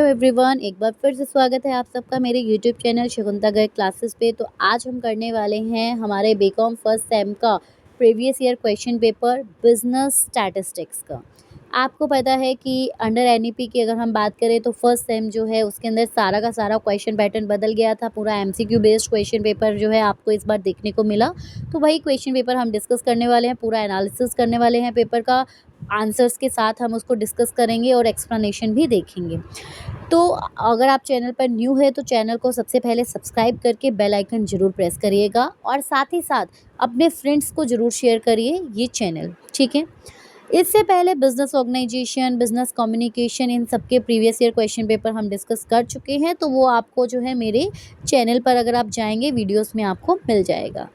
Hello everyone, एक बार फिर से स्वागत है आप सबका मेरे YouTube channel Shakuntala Garg classes पे। तो आज हम करने वाले हैं हमारे बीकॉम फर्स्ट सेम का previous year question paper business statistics का। आपको पता है कि अंडर एनईपी की अगर हम बात करें तो फर्स्ट सेम जो है उसके अंदर सारा का सारा क्वेश्चन पैटर्न बदल गया था। पूरा एमसीक्यू बेस्ड क्वेश्चन पेपर जो है आपको इस बार देखने को मिला। तो वही क्वेश्चन पेपर हम डिस्कस करने वाले हैं, पूरा एनालिसिस करने वाले हैं पेपर का, आंसर्स के साथ हम उसको डिस्कस करेंगे और एक्सप्लेनेशन भी देखेंगे। तो अगर आप चैनल पर न्यू है तो चैनल को सबसे पहले सब्सक्राइब करके बेल आइकन ज़रूर प्रेस करिएगा और साथ ही साथ अपने फ्रेंड्स को ज़रूर शेयर करिए ये चैनल, ठीक है। इससे पहले बिजनेस ऑर्गेनाइजेशन, बिजनेस कम्युनिकेशन, इन सब के प्रीवियस ईयर क्वेश्चन पेपर हम डिस्कस कर चुके हैं। तो वो आपको जो है मेरे चैनल पर अगर आप जाएंगे वीडियोस में आपको मिल जाएगा।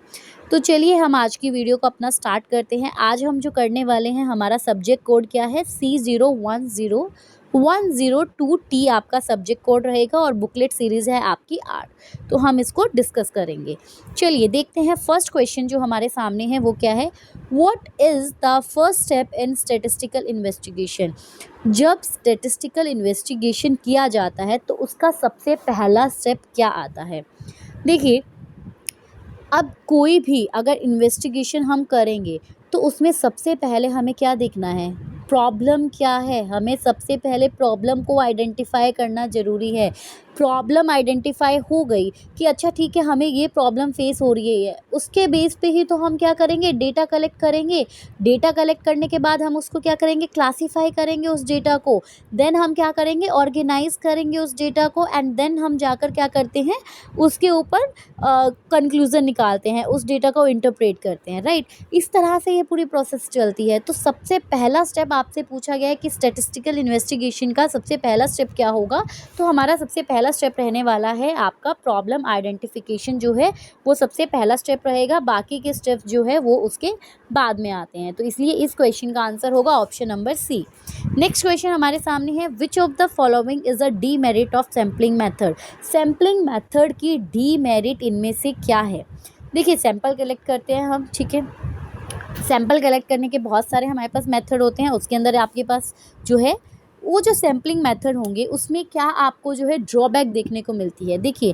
तो चलिए हम आज की वीडियो को अपना स्टार्ट करते हैं। आज हम जो करने वाले हैं, हमारा सब्जेक्ट कोड क्या है, C010102T आपका सब्जेक्ट कोड रहेगा और बुकलेट सीरीज़ है आपकी 8। तो हम इसको डिस्कस करेंगे। चलिए देखते हैं फर्स्ट क्वेश्चन जो हमारे सामने है वो क्या है। What is the first step in statistical investigation. जब स्टैटिस्टिकल इन्वेस्टिगेशन किया जाता है तो उसका सबसे पहला स्टेप क्या आता है। देखिए, अब कोई भी अगर इन्वेस्टिगेशन हम करेंगे तो उसमें सबसे पहले हमें क्या देखना है, प्रॉब्लम क्या है। हमें सबसे पहले प्रॉब्लम को आइडेंटिफाई करना ज़रूरी है। प्रॉब्लम आइडेंटिफाई हो गई कि अच्छा ठीक है हमें ये प्रॉब्लम फेस हो रही है, उसके बेस पे ही तो हम क्या करेंगे, डेटा कलेक्ट करेंगे। डेटा कलेक्ट करने के बाद हम उसको क्या करेंगे, क्लासीफाई करेंगे उस डेटा को। देन हम क्या करेंगे, ऑर्गेनाइज करेंगे उस डेटा को एंड देन हम जाकर क्या करते हैं, उसके ऊपर कंक्लूज़न निकालते हैं, उस डेटा को इंटरप्रेट करते हैं, राइट। इस तरह से ये पूरी प्रोसेस चलती है। तो सबसे पहला स्टेप आपसे पूछा गया है कि स्टैटिस्टिकल इन्वेस्टिगेशन का सबसे पहला स्टेप क्या होगा। तो हमारा सबसे पहला स्टेप रहने वाला है आपका प्रॉब्लम आइडेंटिफिकेशन जो है वो सबसे पहला स्टेप रहेगा। बाकी के स्टेप्स जो है वो उसके बाद में आते हैं। तो इसलिए इस क्वेश्चन का आंसर होगा option number C. Next question हमारे सामने है, which of the following is a demerit of sampling method. Sampling method की डीमेरिट इनमें से क्या है। देखिए, सैंपल कलेक्ट करते हैं हम, ठीक है। सैंपल कलेक्ट करने के बहुत सारे हमारे पास मेथड होते हैं। उसके अंदर आपके पास जो है वो जो सैम्पलिंग मेथड होंगे उसमें क्या आपको जो है ड्रॉबैक देखने को मिलती है। देखिए,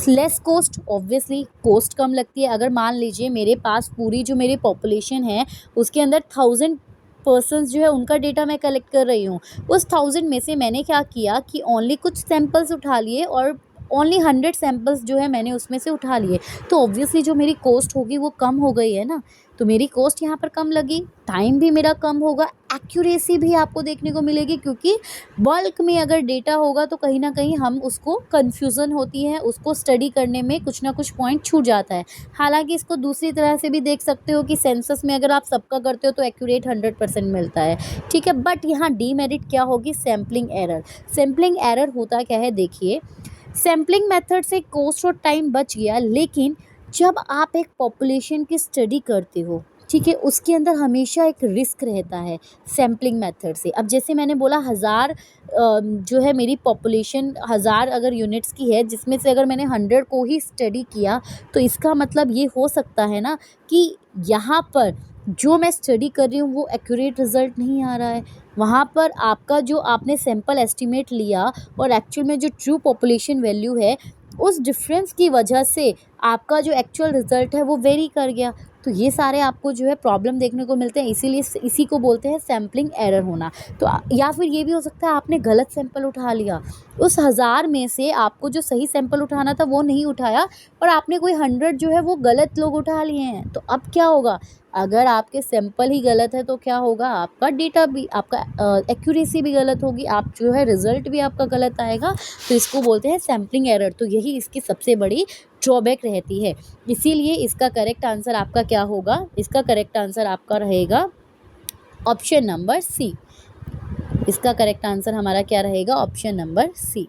लेस कॉस्ट, ऑब्वियसली कॉस्ट कम लगती है। अगर मान लीजिए मेरे पास पूरी जो मेरी पॉपुलेशन है उसके अंदर 1000 पर्सन्स जो है उनका डेटा मैं कलेक्ट कर रही हूँ, उस 1000 में से मैंने क्या किया कि ओनली कुछ सैम्पल्स उठा लिए और ओनली 100 सैम्पल्स जो है मैंने उसमें से उठा लिए। तो ऑब्वियसली जो मेरी कॉस्ट होगी वो कम हो गई है ना। तो मेरी कॉस्ट यहाँ पर कम लगी, टाइम भी मेरा कम होगा, एक्यूरेसी भी आपको देखने को मिलेगी, क्योंकि बल्क में अगर डेटा होगा तो कहीं ना कहीं हम उसको कन्फ्यूज़न होती है, उसको स्टडी करने में कुछ ना कुछ पॉइंट छूट जाता है। हालांकि इसको दूसरी तरह से भी देख सकते हो कि सेंसस में अगर आप सबका करते हो तो एक्यूरेट 100% मिलता है, ठीक है। बट यहाँ डीमेरिट क्या होगी, सैम्पलिंग एरर। सैम्पलिंग एरर होता क्या है, देखिए, सैम्पलिंग मेथड से कॉस्ट और टाइम बच गया, लेकिन जब आप एक पॉपुलेशन की स्टडी करते हो, ठीक है, उसके अंदर हमेशा एक रिस्क रहता है सैम्पलिंग मेथड से। अब जैसे मैंने बोला 1000 जो है मेरी पॉपुलेशन 1000 अगर यूनिट्स की है, जिसमें से अगर मैंने 100 को ही स्टडी किया तो इसका मतलब ये हो सकता है ना कि यहाँ पर जो मैं स्टडी कर रही हूँ वो एक्यूरेट रिज़ल्ट नहीं आ रहा है। वहाँ पर आपका जो आपने सैंपल एस्टिमेट लिया और एक्चुअल में जो ट्रू पॉपुलेशन वैल्यू है उस डिफरेंस की वजह से आपका जो एक्चुअल रिज़ल्ट है वो वेरी कर गया। तो ये सारे आपको जो है प्रॉब्लम देखने को मिलते हैं, इसीलिए इसी को बोलते हैं सैम्पलिंग एरर होना। तो या फिर ये भी हो सकता है आपने गलत सैंपल उठा लिया, उस 1000 में से आपको जो सही सैंपल उठाना था वो नहीं उठाया और आपने कोई 100 जो है वो गलत लोग उठा लिए हैं। तो अब क्या होगा, अगर आपके सैंपल ही गलत है तो क्या होगा, आपका डेटा भी, आपका एक्यूरेसी भी गलत होगी, आप जो है रिज़ल्ट भी आपका गलत आएगा। तो इसको बोलते हैं सैम्पलिंग एरर। तो यही इसकी सबसे बड़ी ड्रॉबैक रहती है। इसीलिए इसका करेक्ट आंसर आपका क्या होगा, इसका करेक्ट आंसर आपका रहेगा ऑप्शन नंबर सी। इसका करेक्ट आंसर हमारा क्या रहेगा, option number C.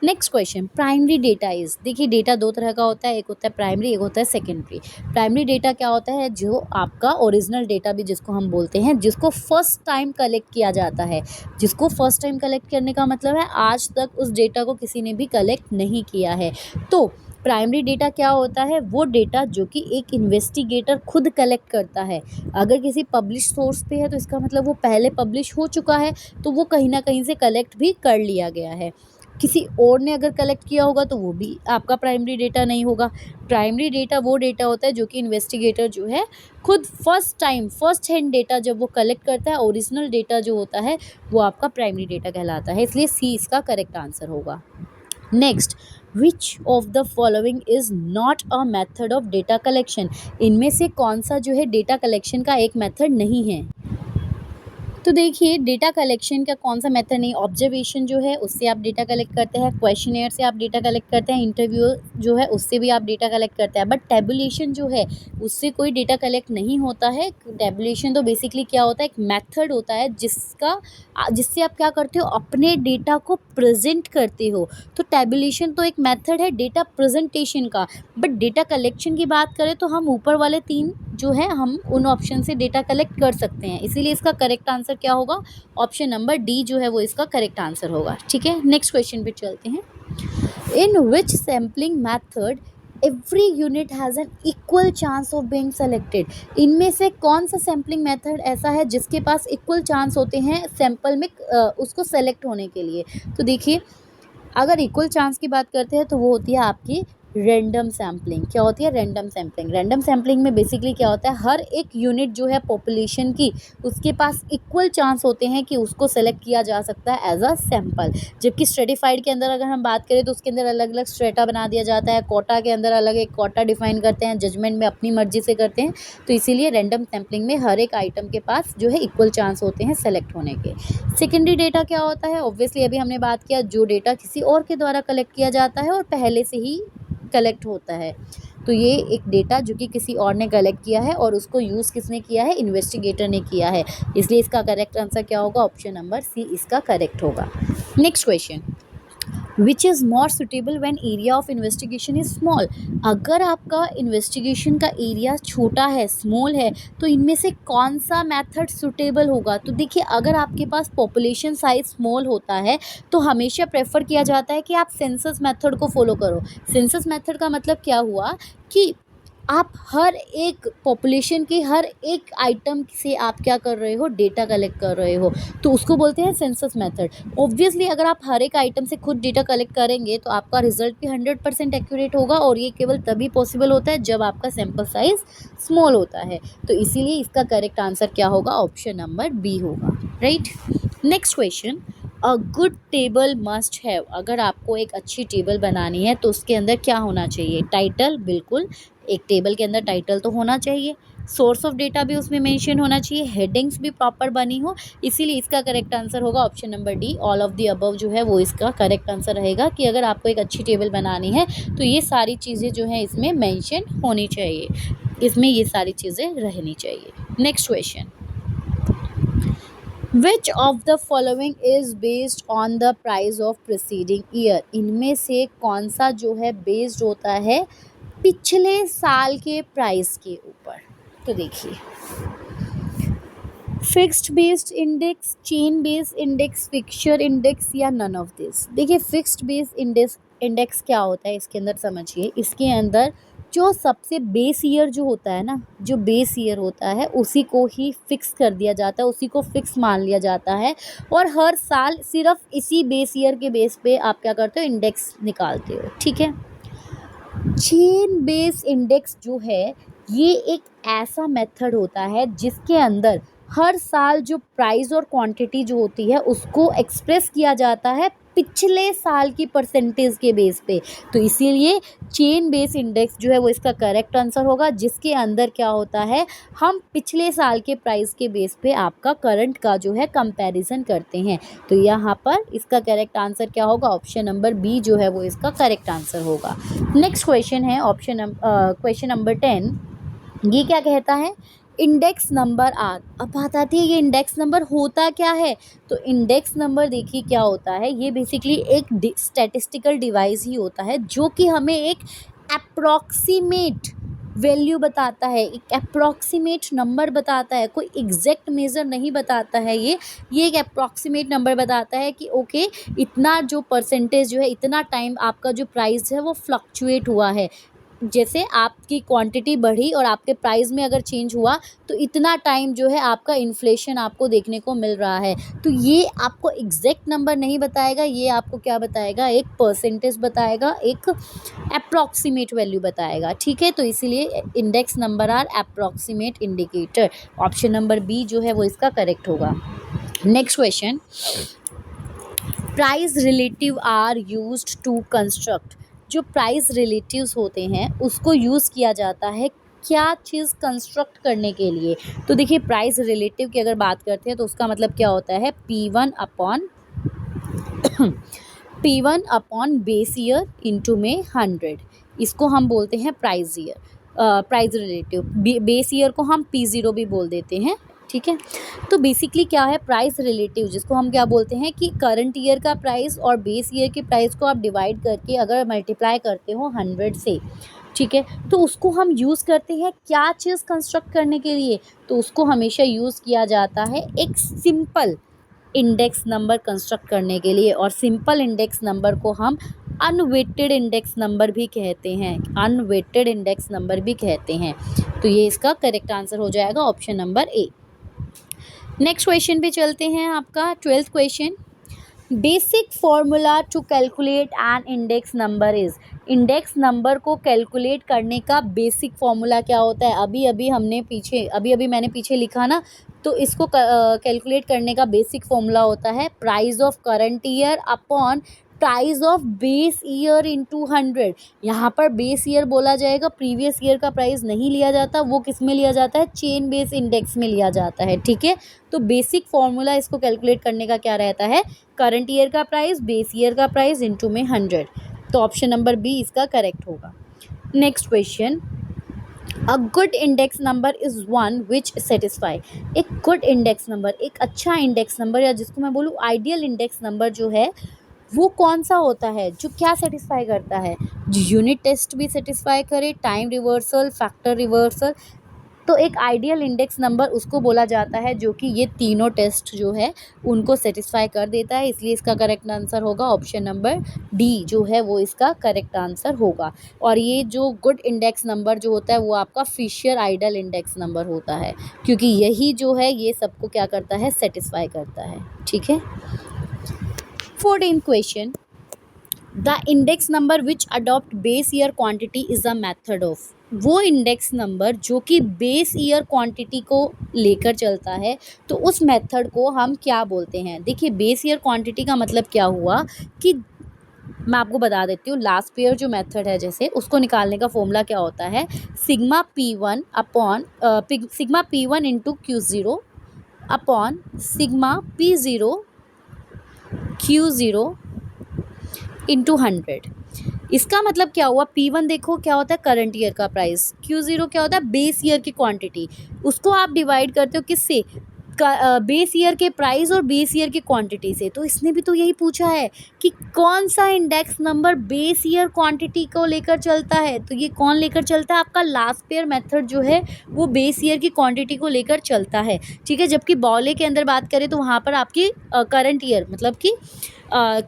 Next question, primary data is. देखिए, डेटा दो तरह का होता है, एक होता है प्राइमरी, एक होता है सेकेंडरी। प्राइमरी डेटा क्या होता है, जो आपका ओरिजिनल डेटा भी जिसको हम बोलते हैं, जिसको फर्स्ट टाइम कलेक्ट किया जाता है। जिसको फर्स्ट टाइम कलेक्ट करने का मतलब है आज तक उस डेटा को किसी ने भी कलेक्ट नहीं किया है। तो प्राइमरी डेटा क्या होता है? वो डेटा जो कि एक इन्वेस्टिगेटर खुद कलेक्ट करता है। अगर किसी पब्लिश सोर्स पे है तो इसका मतलब वो पहले पब्लिश हो चुका है, तो वो कहीं न कहीं से कलेक्ट भी कर लिया गया है। किसी और ने अगर कलेक्ट किया होगा तो वो भी आपका प्राइमरी डेटा नहीं होगा। प्राइमरी डेटा वो डेटा होता है जो कि इन्वेस्टिगेटर जो है खुद फर्स्ट हैंड डेटा जब वो कलेक्ट करता है, ओरिजिनल डेटा जो होता है वो आपका प्राइमरी डेटा कहलाता है। इसलिए सी इसका करेक्ट आंसर होगा। Next, which of the following is not a method of data collection? इनमें से कौन सा जो है डेटा कलेक्शन का एक मेथड नहीं है? तो देखिए, डेटा कलेक्शन का कौन सा मेथड नहीं, ऑब्जर्वेशन जो है उससे आप डेटा कलेक्ट करते हैं, क्वेश्चनेयर से आप डेटा कलेक्ट करते हैं, इंटरव्यू जो है उससे भी आप डेटा कलेक्ट करते हैं, बट टेबुलेशन जो है उससे कोई डेटा कलेक्ट नहीं होता है। टेबुलेशन तो बेसिकली क्या होता है, एक मेथड होता है जिससे आप क्या करते हो, अपने डेटा को प्रेजेंट करते हो। तो टेबुलेशन तो एक मेथड है डेटा प्रेजेंटेशन का, बट डेटा कलेक्शन की बात करें तो हम ऊपर वाले 3 जो है हम उन ऑप्शन से डेटा कलेक्ट कर सकते हैं। इसीलिए इसका करेक्ट आंसर क्या होगा? ऑप्शन नंबर डी जो है वो इसका करेक्ट आंसर होगा। ठीक है, नेक्स्ट क्वेश्चन पे चलते हैं। In which sampling method every unit has an equal chance of being selected? इनमें से कौन सा सैम्पलिंग मेथड ऐसा है जिसके पास इक्वल चांस होते हैं सैंपल में उसको सेलेक्ट होने के लिए? तो देखिए, अगर इक्वल चांस की बात करते हैं तो वो होती है आपकी रैंडम सैम्पलिंग। क्या होती है? Random sampling. रैंडम सैम्पलिंग में बेसिकली क्या होता है, हर एक यूनिट जो है पॉपुलेशन की उसके पास इक्वल चांस होते हैं कि उसको सेलेक्ट किया जा सकता है एज अ सैम्पल। जबकि स्ट्रेटिफाइड के अंदर अगर हम बात करें तो उसके अंदर अलग अलग स्ट्रेटा बना दिया जाता है, कोटा के अंदर अलग एक कोटा डिफाइन करते हैं, जजमेंट में अपनी मर्जी से करते हैं। तो इसीलिए रैंडम सैम्पलिंग में हर एक आइटम के पास जो है इक्वल चांस होते हैं सेलेक्ट होने के। सेकेंडरी डेटा क्या होता है? ऑब्वियसली अभी हमने बात किया, जो डेटा किसी और के द्वारा कलेक्ट किया जाता है और पहले से ही कलेक्ट होता है। तो ये एक डेटा जो कि किसी और ने कलेक्ट किया है और उसको यूज़ किसने किया है? इन्वेस्टिगेटर ने किया है। इसलिए इसका करेक्ट आंसर क्या होगा? ऑप्शन नंबर सी इसका करेक्ट होगा। Next question, which is more suitable when area of investigation is small? अगर आपका इन्वेस्टिगेशन का एरिया छोटा है, स्मॉल है, तो इनमें से कौन सा मेथड सुटेबल होगा? तो देखिए, अगर आपके पास पॉपुलेशन साइज स्मॉल होता है तो हमेशा प्रेफर किया जाता है कि आप सेंसस मेथड को फॉलो करो। सेंसस मेथड का मतलब क्या हुआ कि आप हर एक पॉपुलेशन के हर एक आइटम से आप क्या कर रहे हो? डेटा कलेक्ट कर रहे हो, तो उसको बोलते हैं सेंसस मेथड। ऑब्वियसली अगर आप हर एक आइटम से खुद डेटा कलेक्ट करेंगे तो आपका रिजल्ट भी 100% एक्यूरेट होगा, और ये केवल तभी पॉसिबल होता है जब आपका सैम्पल साइज स्मॉल होता है। तो इसीलिए इसका करेक्ट आंसर क्या होगा? ऑप्शन नंबर बी होगा। Right, next question, a good table must have. अगर आपको एक अच्छी टेबल बनानी है तो उसके अंदर क्या होना चाहिए? टाइटल, बिल्कुल, एक टेबल के अंदर टाइटल तो होना चाहिए, सोर्स ऑफ डेटा भी उसमें मेंशन होना चाहिए, हेडिंग्स भी प्रॉपर बनी हो। इसीलिए इसका करेक्ट आंसर होगा option number D, all of the above जो है वो इसका करेक्ट आंसर रहेगा कि अगर आपको एक अच्छी टेबल बनानी है तो ये सारी चीज़ें जो हैं इसमें मेंशन होनी चाहिए, इसमें ये सारी चीज़ें रहनी चाहिए। Next question, which of the following is based on the price of preceding year? इनमें से कौन सा जो है बेस्ड होता है पिछले साल के प्राइस के ऊपर? तो देखिए, fixed based index, chain based index, fixture index, या नन ऑफ दिस? देखिए, फिक्स्ड बेस्ड इंडेक्स क्या होता है इसके अंदर समझिए। इसके अंदर जो सबसे बेस ईयर जो होता है ना, जो बेस ईयर होता है उसी को ही फिक्स कर दिया जाता है, उसी को फिक्स मान लिया जाता है, और हर साल सिर्फ इसी बेस ईयर के बेस पे आप क्या करते हो? इंडेक्स निकालते हो। ठीक है, चेन बेस इंडेक्स जो है ये एक ऐसा मेथड होता है जिसके अंदर हर साल जो प्राइस और क्वांटिटी जो होती है उसको एक्सप्रेस किया जाता है पिछले साल की परसेंटेज के बेस पे। तो इसीलिए चेन बेस इंडेक्स जो है वो इसका करेक्ट आंसर होगा, जिसके अंदर क्या होता है, हम पिछले साल के प्राइस के बेस पे आपका करंट का जो है कंपैरिजन करते हैं। तो यहाँ पर इसका करेक्ट आंसर क्या होगा? ऑप्शन नंबर बी जो है वो इसका करेक्ट आंसर होगा। नेक्स्ट क्वेश्चन है क्वेश्चन नंबर 10। ये क्या कहता है? Index number are. अब बात आती है ये इंडेक्स नंबर होता क्या है? तो इंडेक्स नंबर देखिए क्या होता है, ये बेसिकली एक स्टैटिस्टिकल डिवाइस ही होता है जो कि हमें एक अप्रॉक्सीमेट वैल्यू बताता है, एक अप्रॉक्सीमेट नंबर बताता है, कोई एग्जैक्ट मेज़र नहीं बताता है। ये एक अप्रॉक्सीमेट नंबर बताता है कि ओके इतना जो परसेंटेज जो है, इतना टाइम आपका जो प्राइस है वो फ्लक्चुएट हुआ है। जैसे आपकी क्वांटिटी बढ़ी और आपके प्राइस में अगर चेंज हुआ तो इतना टाइम जो है आपका इन्फ्लेशन आपको देखने को मिल रहा है। तो ये आपको एग्जैक्ट नंबर नहीं बताएगा, ये आपको क्या बताएगा, एक परसेंटेज बताएगा, एक अप्रॉक्सीमेट वैल्यू बताएगा। ठीक है, तो इसीलिए index number are approximate indicator. Option number B जो है वो इसका करेक्ट होगा। Next question, price relative are used to construct. जो प्राइस रिलेटिव्स होते हैं उसको यूज़ किया जाता है क्या चीज़ कंस्ट्रक्ट करने के लिए। तो देखिए प्राइस रिलेटिव की अगर बात करते हैं तो उसका मतलब क्या होता है, P1 upon base year into में 100, इसको हम बोलते हैं price year, price relative. Base year को हम P0 भी बोल देते हैं। ठीक है, तो बेसिकली क्या है प्राइस रिलेटिव, जिसको हम क्या बोलते हैं कि करंट ईयर का प्राइस और बेस ईयर के प्राइस को आप डिवाइड करके अगर मल्टीप्लाई करते हो 100 से, ठीक है, तो उसको हम यूज़ करते हैं क्या चीज़ कंस्ट्रक्ट करने के लिए। तो उसको हमेशा यूज़ किया जाता है एक सिंपल इंडेक्स नंबर कंस्ट्रक्ट करने के लिए, और सिंपल इंडेक्स नंबर को हम अनवेटेड इंडेक्स नंबर भी कहते हैं, अनवेटेड इंडेक्स नंबर भी कहते हैं। तो ये इसका करेक्ट आंसर हो जाएगा option number A. Next question पे चलते हैं, आपका 12th question, basic formula to calculate an index number is. Index number को कैलकुलेट करने का बेसिक फॉर्मूला क्या होता है। अभी मैंने पीछे लिखा ना, तो इसको कैलकुलेट करने का बेसिक फॉर्मूला होता है price of current year upon price of base year into 100। यहाँ पर बेस ईयर बोला जाएगा, प्रीवियस ईयर का प्राइस नहीं लिया जाता, वो किस में लिया जाता है, चेन बेस इंडेक्स में लिया जाता है। ठीक है, तो बेसिक फॉर्मूला इसको कैलकुलेट करने का क्या रहता है, करंट ईयर का प्राइस, बेस ईयर का प्राइस इंटू में 100। तो ऑप्शन नंबर बी इसका करेक्ट होगा। Next question, a good index number is one which satisfy. एक गुड इंडेक्स नंबर, एक अच्छा इंडेक्स नंबर, या जिसको मैं बोलूँ आइडियल इंडेक्स नंबर जो है वो कौन सा होता है, जो क्या सेटिस्फाई करता है, जो यूनिट टेस्ट भी सेटिस्फाई करे, टाइम रिवर्सल, फैक्टर रिवर्सल। तो एक आइडियल इंडेक्स नंबर उसको बोला जाता है जो कि ये तीनों टेस्ट जो है उनको सेटिस्फाई कर देता है। इसलिए इसका करेक्ट आंसर होगा ऑप्शन नंबर डी जो है वो इसका करेक्ट आंसर होगा। और ये जो गुड इंडेक्स नंबर जो होता है वो आपका फिशर आइडियल इंडेक्स नंबर होता है, क्योंकि यही जो है ये सबको क्या करता है, सेटिस्फाई करता है। ठीक है, 14th question, the index number which adopt base year quantity is a method of. वो इंडेक्स नंबर जो कि बेस ईयर क्वांटिटी को लेकर चलता है, तो उस मेथड को हम क्या बोलते हैं। देखिए बेस ईयर क्वांटिटी का मतलब क्या हुआ कि मैं आपको बता देती हूँ, लास्ट ईयर जो मेथड है जैसे उसको निकालने का फॉर्मूला क्या होता है, sigma P1 into Q0 upon sigma P0 Q0 into 100। इसका मतलब क्या हुआ, P1 देखो क्या होता है करंट ईयर का प्राइस, Q0 क्या होता है बेस ईयर की क्वांटिटी, उसको आप डिवाइड करते हो किससे, बेस ईयर के प्राइस और बेस ईयर की क्वांटिटी से। तो इसने भी तो यही पूछा है कि कौन सा index number base year quantity को लेकर चलता है। तो ये कौन लेकर चलता है, आपका लास्ट ईयर मेथड जो है वो बेस ईयर की क्वांटिटी को लेकर चलता है। ठीक है, जबकि बॉले के अंदर बात करें तो वहाँ पर आपकी करंट ईयर मतलब कि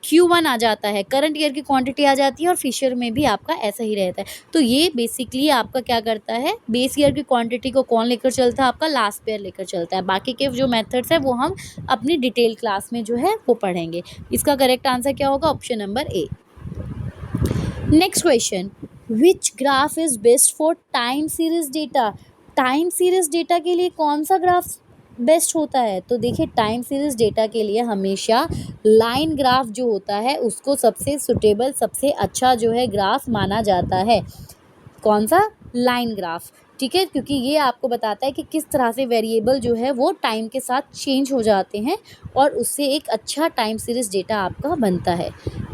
Q1 आ जाता है, करंट ईयर की क्वांटिटी आ जाती है, और फिशर में भी आपका ऐसा ही रहता है। तो ये बेसिकली आपका क्या करता है, बेस ईयर की क्वांटिटी को कौन लेकर चलता है, आपका लास्ट ईयर लेकर चलता है। बाकी के जो मेथड्स है वो हम अपनी डिटेल क्लास में जो है वो पढ़ेंगे। इसका करेक्ट आंसर क्या होगा, option number A. Next question, which graph is best for time series data. Time series data के लिए कौन सा ग्राफ बेस्ट होता है। तो देखिए टाइम सीरीज डेटा के लिए हमेशा लाइन ग्राफ जो होता है उसको सबसे सुटेबल, सबसे अच्छा जो है ग्राफ माना जाता है। कौन सा, लाइन ग्राफ। ठीक है, क्योंकि ये आपको बताता है कि किस तरह से वेरिएबल जो है वो टाइम के साथ चेंज हो जाते हैं, और उससे एक अच्छा टाइम सीरीज डेटा आपका बनता है।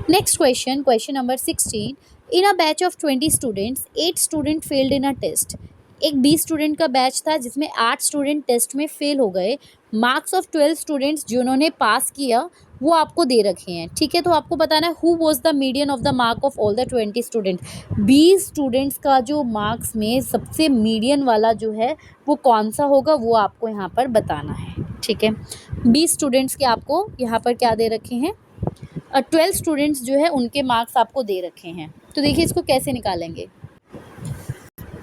Next question, question number 16, in a batch of 20 students 8 student failed in a test. एक 20 स्टूडेंट का बैच था जिसमें 8 स्टूडेंट टेस्ट में फेल हो गए। मार्क्स ऑफ 12 स्टूडेंट्स जिन्होंने पास किया वो आपको दे रखे हैं, ठीक है। तो आपको बताना है who was the median of the mark of all the 20 student. 20 students का जो मार्क्स में सबसे मीडियन वाला जो है वो कौन सा होगा, वो आपको यहाँ पर बताना है, ठीक है। 20 स्टूडेंट्स के आपको यहाँ पर क्या दे रखे हैं, 12 स्टूडेंट्स जो है उनके मार्क्स आपको दे रखे हैं। तो देखिए इसको कैसे निकालेंगे।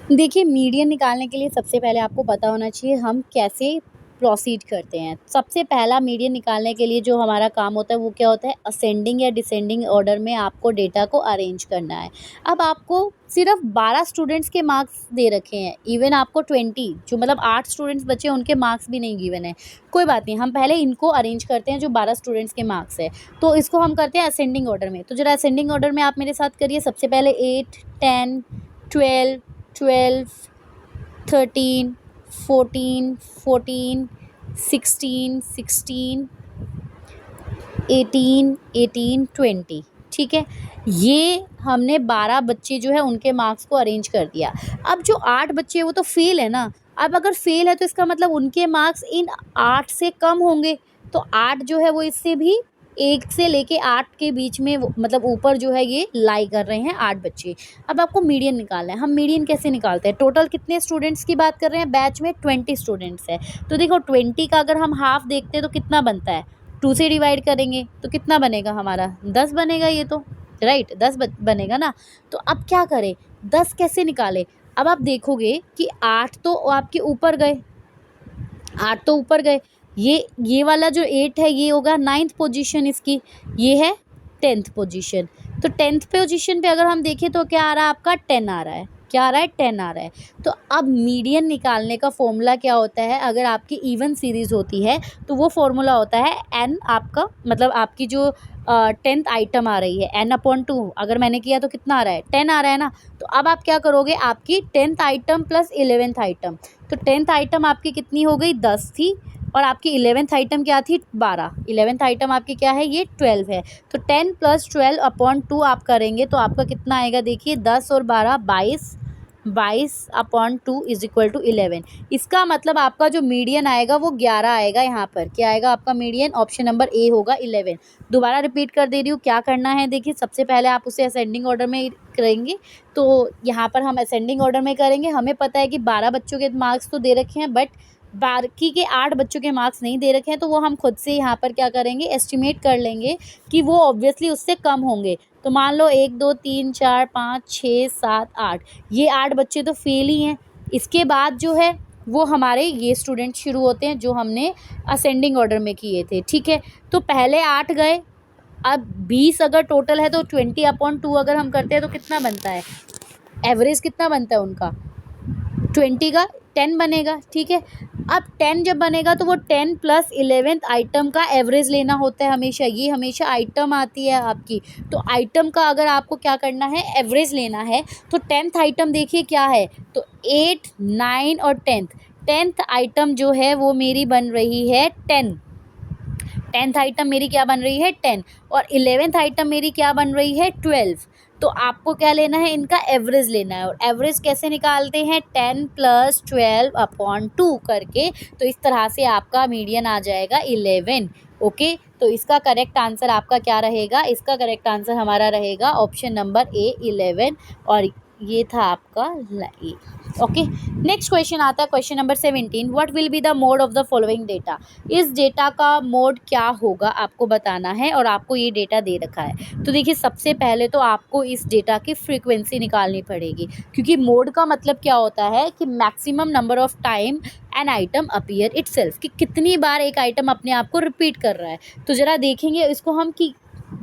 देखिए मीडियन निकालने के लिए सबसे पहले आपको पता होना चाहिए हम कैसे प्रोसीड करते हैं। सबसे पहला मीडियन निकालने के लिए जो हमारा काम होता है वो क्या होता है, असेंडिंग या डिसेंडिंग ऑर्डर में आपको डेटा को अरेंज करना है। अब आपको सिर्फ 12 स्टूडेंट्स के मार्क्स दे रखे हैं, इवन आपको 20 जो मतलब 8 स्टूडेंट्स बचे उनके मार्क्स भी नहीं गिवन है। कोई बात नहीं, हम पहले इनको अरेंज करते हैं जो 12 स्टूडेंट्स के मार्क्स है। तो इसको हम करते हैं असेंडिंग ऑर्डर में। तो जरा असेंडिंग ऑर्डर में आप मेरे साथ करिए। सबसे पहले 8, 10, 12, 12, 13, 14, 14, 16, 16, 18, 18, 20, ठीक है। ये हमने 12 बच्चे जो है उनके मार्क्स को अरेंज कर दिया। अब जो 8 बच्चे हैं वो तो फेल है ना। अब अगर फेल है तो इसका मतलब उनके मार्क्स इन 8 से कम होंगे। तो 8 जो है वो इससे भी 1 से लेके 8 के बीच में मतलब ऊपर जो है ये लाई कर रहे हैं 8 बच्चे। अब आपको मीडियन निकालना है। हम मीडियन कैसे निकालते हैं, टोटल कितने स्टूडेंट्स की बात कर रहे हैं, बैच में 20 स्टूडेंट्स है। तो देखो 20 का अगर हम हाफ देखते हैं तो कितना बनता है, 2 से डिवाइड करेंगे तो कितना बनेगा हमारा, 10 बनेगा। ये तो राइट 10 बनेगा ना। तो अब क्या करें, 10 कैसे निकाले। अब आप देखोगे कि 8 तो आपके ऊपर गए, 8 तो ऊपर गए। ये वाला जो 8 है ये होगा 9th पोजीशन इसकी, ये है 10th पोजीशन। तो 10th पोजीशन पे अगर हम देखें तो क्या आ रहा है आपका 10 आ रहा है, क्या आ रहा है 10 आ रहा है। तो अब मीडियन निकालने का फॉर्मूला क्या होता है, अगर आपकी इवन सीरीज़ होती है तो वो फॉर्मूला होता है n आपका मतलब आपकी जो 10th आइटम आ रही है n/2। अगर मैंने किया तो कितना आ रहा है 10 आ रहा है ना। तो अब आप क्या करोगे, आपकी 10th item plus 11th item. तो 10th आइटम आपकी कितनी हो गई 10 थी और आपकी 11th आइटम क्या थी 12। 11th आइटम आपकी क्या है ये 12 है। तो 10 + 12/2 आप करेंगे तो आपका कितना आएगा, देखिए 10 और 12 22, 22/2 = 11। इसका मतलब आपका जो मीडियन आएगा वो 11 आएगा। यहाँ पर क्या आएगा आपका मीडियन, ऑप्शन नंबर ए होगा 11। दोबारा रिपीट कर दे रही हूँ, क्या करना है देखिए। सबसे पहले आप उसे असेंडिंग ऑर्डर में करेंगे। तो यहाँ पर हम असेंडिंग ऑर्डर में करेंगे। हमें पता है कि 12 बच्चों के मार्क्स तो दे रखे हैं बट बाकी के 8 बच्चों के मार्क्स नहीं दे रखे हैं। तो वो हम खुद से यहाँ पर क्या करेंगे, एस्टिमेट कर लेंगे कि वो ऑब्वियसली उससे कम होंगे। तो मान लो 1, 2, 3, 4, 5, 6, 7, 8, ये 8 बच्चे तो फेल ही हैं। इसके बाद जो है वो हमारे ये स्टूडेंट शुरू होते हैं जो हमने असेंडिंग ऑर्डर में किए थे, ठीक है। तो पहले 8 गए, अब 20 अगर टोटल है तो 20/2 अगर हम करते हैं तो कितना बनता है, एवरेज कितना बनता है उनका 20 का 10 बनेगा, ठीक है। अब 10 जब बनेगा तो वो 10 + 11th आइटम का एवरेज लेना होता है हमेशा। ये हमेशा आइटम आती है आपकी, तो आइटम का अगर आपको क्या करना है एवरेज लेना है। तो 10th आइटम देखिए क्या है, तो 8, 9 और 10th आइटम जो है वो मेरी बन रही है 10। 10th आइटम मेरी क्या बन रही है 10 और 11th आइटम मेरी क्या बन रही है 12। तो आपको क्या लेना है, इनका एवरेज लेना है। और एवरेज कैसे निकालते हैं, 10 + 12/2 करके। तो इस तरह से आपका मीडियन आ जाएगा 11। ओके, तो इसका करेक्ट आंसर आपका क्या रहेगा, इसका करेक्ट आंसर हमारा रहेगा ऑप्शन नंबर ए 11 और ये था आपका ए। ओके, नेक्स्ट क्वेश्चन आता है question number 17। What will be the mode of the following data. इस डेटा का मोड क्या होगा आपको बताना है और आपको ये डेटा दे रखा है। तो देखिए सबसे पहले तो आपको इस डेटा की फ्रीक्वेंसी निकालनी पड़ेगी, क्योंकि मोड का मतलब क्या होता है कि maximum number of time an item appear itself, कि कितनी बार एक आइटम अपने आप को रिपीट कर रहा है। तो ज़रा देखेंगे इसको हम कि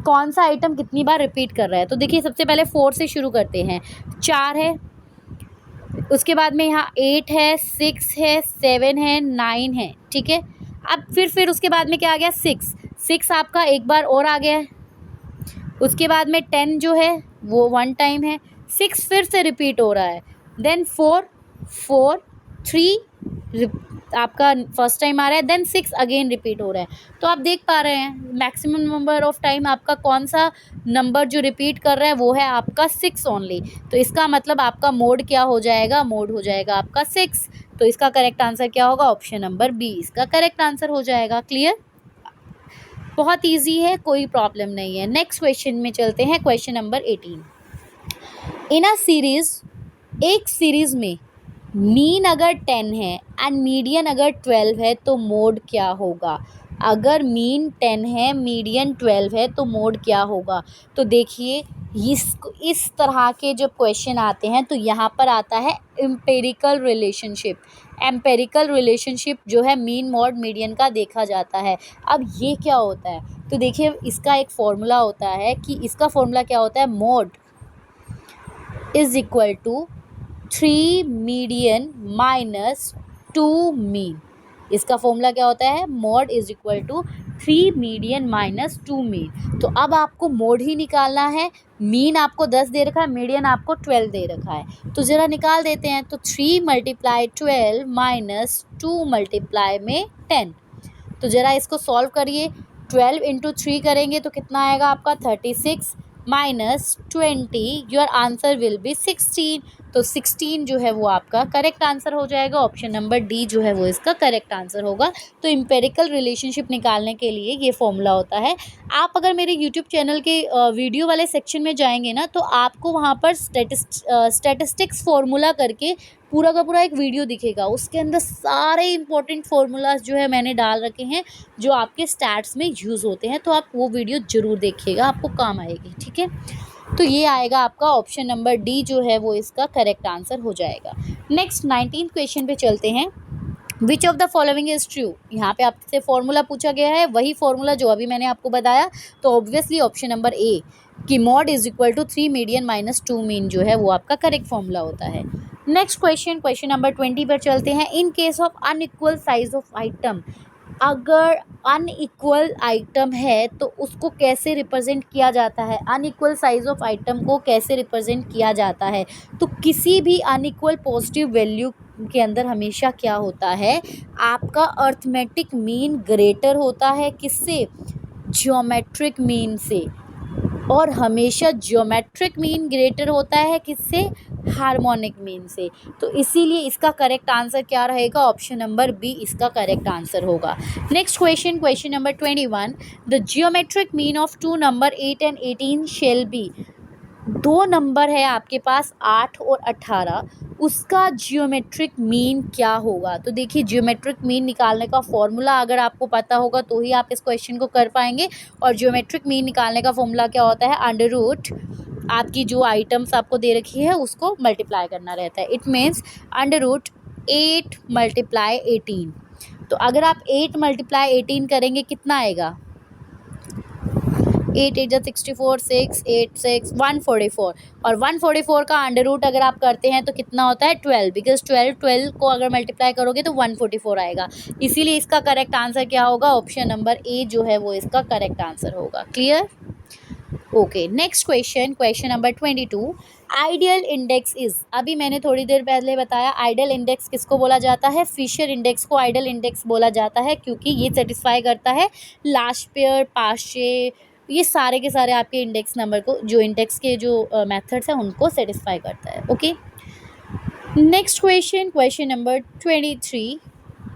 कौन सा आइटम कितनी बार रिपीट कर रहा है। तो देखिए सबसे पहले 4 से शुरू करते हैं, 4 है, उसके बाद में यहाँ 8 है, 6 है, 7 है, 9 है, ठीक है। अब फिर उसके बाद में क्या आ गया 6 आपका एक बार और आ गया है। उसके बाद में 10 जो है वो 1 टाइम है, 6 फिर से रिपीट हो रहा है। देन 4, 4, 3 आपका फर्स्ट टाइम आ रहा है, देन 6 अगेन रिपीट हो रहा है। तो आप देख पा रहे हैं मैक्सिमम नंबर ऑफ टाइम आपका कौन सा नंबर जो रिपीट कर रहा है वो है आपका 6 ओनली। तो इसका मतलब आपका मोड क्या हो जाएगा, मोड हो जाएगा आपका 6। तो इसका करेक्ट आंसर क्या होगा, ऑप्शन नंबर बी इसका करेक्ट आंसर हो जाएगा। क्लियर, बहुत ईजी है, कोई प्रॉब्लम नहीं है। नेक्स्ट क्वेश्चन में चलते हैं, question number 18। In a series, एक सीरीज में मीन अगर 10 है एंड मीडियन अगर 12 है तो मोड क्या होगा। अगर मीन 10 है, मीडियन 12 है तो मोड क्या होगा। तो देखिए इस तरह के जब क्वेश्चन आते हैं तो यहाँ पर आता है एम्पेरिकल रिलेशनशिप। एम्पेरिकल रिलेशनशिप जो है मीन मॉड मीडियन का देखा जाता है। अब ये क्या होता है, तो देखिए इसका एक फॉर्मूला होता है कि इसका फॉर्मूला क्या होता है, mode is equal to 3 median minus 2 mean. इसका फॉर्मूला क्या होता है, mode is equal to 3 median minus 2 mean. तो अब आपको मोड ही निकालना है। मीन आपको 10 दे रखा है, मीडियन आपको 12 दे रखा है, तो ज़रा निकाल देते हैं। तो 3 मल्टीप्लाई 12 माइनस 2 मल्टीप्लाई में 10। तो ज़रा इसको सॉल्व करिए। 12 इंटू 3 करेंगे तो कितना आएगा आपका 36 minus 20, your answer will be 16। तो 16 जो है वो आपका करेक्ट आंसर हो जाएगा। ऑप्शन नंबर डी जो है वो इसका करेक्ट आंसर होगा। तो इम्पेरिकल रिलेशनशिप निकालने के लिए ये फॉर्मूला होता है। आप अगर मेरे यूट्यूब चैनल के वीडियो वाले सेक्शन में जाएंगे ना तो आपको वहाँ पर स्टैटिस्टिक्स फॉर्मूला करके पूरा का पूरा एक वीडियो दिखेगा। उसके अंदर सारे इंपॉर्टेंट फार्मूलाज जो है मैंने डाल रखे हैं जो आपके स्टैट्स में यूज़ होते हैं। तो आप वो वीडियो ज़रूर देखिएगा, आपको काम आएगी। ठीक है, तो ये आएगा आपका ऑप्शन नंबर डी जो है वो इसका करेक्ट आंसर हो जाएगा। नेक्स्ट 19th क्वेश्चन पे चलते हैं। विच of the following is true. यहाँ पे आपसे फॉर्मूला पूछा गया है, वही फॉर्मूला जो अभी मैंने आपको बताया। तो ऑब्वियसली ऑप्शन नंबर ए कि mode is equal to 3 median minus 2 mean जो है वो आपका करेक्ट फॉर्मूला होता है। नेक्स्ट क्वेश्चन, क्वेश्चन नंबर 20 पर चलते हैं। In case of unequal size of item, अगर अनइक्वल आइटम है तो उसको कैसे रिप्रेजेंट किया जाता है, अनइक्वल साइज ऑफ आइटम को कैसे रिप्रेजेंट किया जाता है। तो किसी भी अनइक्वल पॉजिटिव वैल्यू के अंदर हमेशा क्या होता है, आपका अर्थमेटिक मीन ग्रेटर होता है किससे, ज्योमेट्रिक मीन से। और हमेशा ज्योमेट्रिक मीन ग्रेटर होता है किससे, हार्मोनिक मीन से। तो इसीलिए इसका करेक्ट आंसर क्या रहेगा, ऑप्शन नंबर बी इसका करेक्ट आंसर होगा। Next question, question number 21। The geometric mean of 2 number 8 and 18 shall be. दो नंबर है आपके पास 8 और 18, उसका जियोमेट्रिक मीन क्या होगा। तो देखिए जियोमेट्रिक मीन निकालने का फॉर्मूला अगर आपको पता होगा तो ही आप इस क्वेश्चन को कर पाएंगे। और जियोमेट्रिक मीन निकालने का फॉर्मूला क्या होता है, अंडर रूट आपकी जो आइटम्स आपको दे रखी है उसको मल्टीप्लाई करना रहता है। It means under root 8 multiply 18। तो अगर आप 8 मल्टीप्लाई 18 करेंगे कितना आएगा, 8 8 64, 6 8 6 144। और 144 का अंडर रूट अगर आप करते हैं तो कितना होता है 12, बिकॉज 12 को अगर मल्टीप्लाई करोगे तो 144 आएगा। इसीलिए इसका करेक्ट आंसर क्या होगा, ऑप्शन नंबर ए जो है वो इसका करेक्ट आंसर होगा। Clear, okay. Next question, question number 22। Ideal index is, अभी मैंने थोड़ी देर पहले बताया आइडियल इंडेक्स किसको बोला जाता है, फिशर इंडेक्स को आइडियल इंडेक्स बोला जाता है क्योंकि ये सेटिस्फाई करता है लास्ट पेयर, पाशे, ये सारे के सारे आपके इंडेक्स नंबर को, जो इंडेक्स के जो मेथड्स हैं उनको सेटिस्फाई करता है। Okay, next question, question number 23।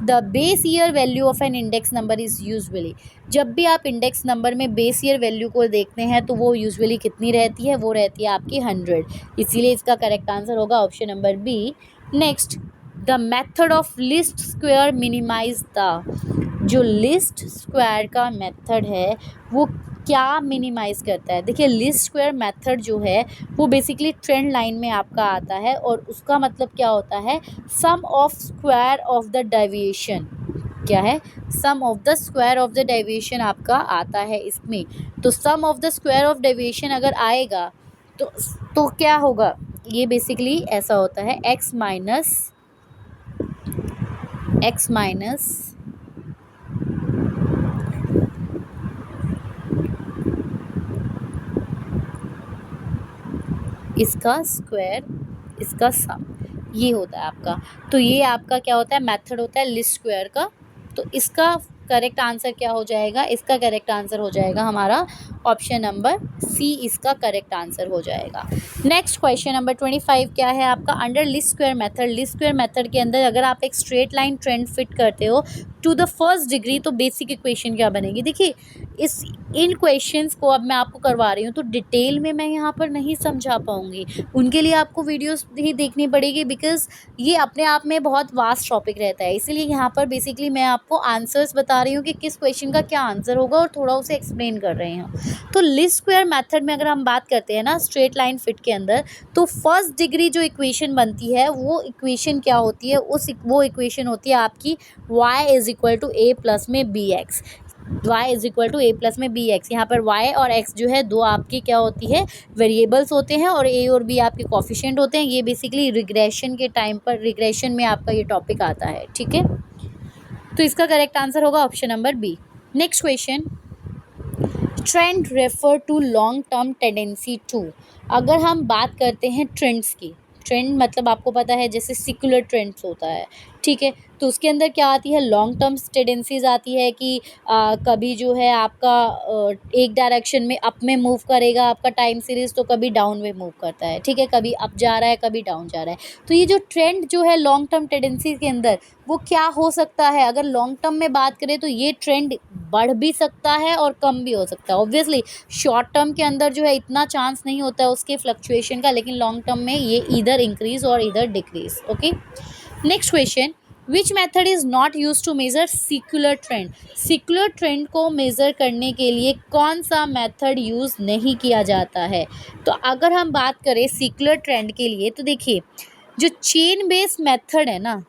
The base year value of an index number is usually. जब भी आप इंडेक्स नंबर में बेस ईयर वैल्यू को देखते हैं तो वो यूजुअली कितनी रहती है, वो रहती है आपकी 100। इसीलिए इसका करेक्ट आंसर होगा option number B. Next, the method of least square minimize the. जो लिस्ट स्क्वायर का मेथड है वो क्या मिनिमाइज करता है। देखिए लिस्ट स्क्वायर मेथड जो है वो बेसिकली ट्रेंड लाइन में आपका आता है और उसका मतलब क्या होता है, sum of square of the deviation. क्या है, sum of the square of the deviation आपका आता है इसमें। तो sum of the square of deviation अगर आएगा तो क्या होगा, ये बेसिकली ऐसा होता है x माइनस इसका स्क्वायर, इसका सम। ये होता है आपका। तो ये आपका क्या होता है, मेथड होता है लीस्ट स्क्वायर का। तो इसका करेक्ट आंसर क्या हो जाएगा, इसका करेक्ट आंसर हो जाएगा हमारा ऑप्शन नंबर सी, इसका करेक्ट आंसर हो जाएगा। नेक्स्ट क्वेश्चन नंबर 25 क्या है आपका, under least square method, least square method के अंदर अगर आप एक स्ट्रेट लाइन ट्रेंड फिट करते हो टू द फर्स्ट डिग्री तो बेसिक इक्वेशन क्या बनेगी। देखिए इन क्वेश्चंस को अब मैं आपको करवा रही हूँ तो डिटेल में मैं यहाँ पर नहीं समझा पाऊँगी, उनके लिए आपको वीडियोस ही देखनी पड़ेगी, बिकॉज ये अपने आप में बहुत वास्ट टॉपिक रहता है। इसीलिए यहाँ पर बेसिकली मैं आपको आंसर्स बता रही हूँ कि किस क्वेश्चन का क्या आंसर होगा और थोड़ा उसे एक्सप्लेन कर रहे हैं। तो लीस्ट स्क्वायर मेथड में अगर हम बात करते हैं ना स्ट्रेट लाइन फिट के अंदर, तो फर्स्ट डिग्री जो इक्वेशन बनती है वो इक्वेशन क्या होती है, वो इक्वेशन होती है आपकी y is equal to A plus में B X. y is equal to A plus में बी एक्स। यहाँ पर y और x जो है दो आपकी क्या होती है, वेरिएबल्स होते हैं, और a और b आपके कोफिशिएंट होते हैं। ये बेसिकली रिग्रेशन के टाइम पर, रिग्रेशन में आपका ये टॉपिक आता है, ठीक है। तो इसका करेक्ट आंसर होगा option number B. Next question, trend refer to long term tendency to. अगर हम बात करते हैं ट्रेंड्स की, ट्रेंड मतलब आपको पता है जैसे सिकुलर ट्रेंड्स होता है, ठीक है। तो उसके अंदर क्या आती है, लॉन्ग टर्म टेंडेंसीज आती है कि कभी जो है आपका एक डायरेक्शन में अप में मूव करेगा आपका टाइम सीरीज़, तो कभी डाउन में मूव करता है, ठीक है, कभी अप जा रहा है कभी डाउन जा रहा है। तो ये जो ट्रेंड जो है लॉन्ग टर्म टेंडेंसी के अंदर वो क्या हो सकता है, अगर लॉन्ग टर्म में बात करें तो ये ट्रेंड बढ़ भी सकता है और कम भी हो सकता है। ऑब्वियसली शॉर्ट टर्म के अंदर जो है इतना चांस नहीं होता है उसके फ्लक्चुएशन का, लेकिन लॉन्ग टर्म में ये इधर इंक्रीज और इधर decrease. Okay, next question, which method is not use to measure secular trend. Secular trend को मेज़र करने के लिए कौन सा मेथड यूज़ नहीं किया जाता है। तो अगर हम बात करें सिकुलर ट्रेंड के लिए तो देखिए जो चेन बेस्ड मेथड है ना,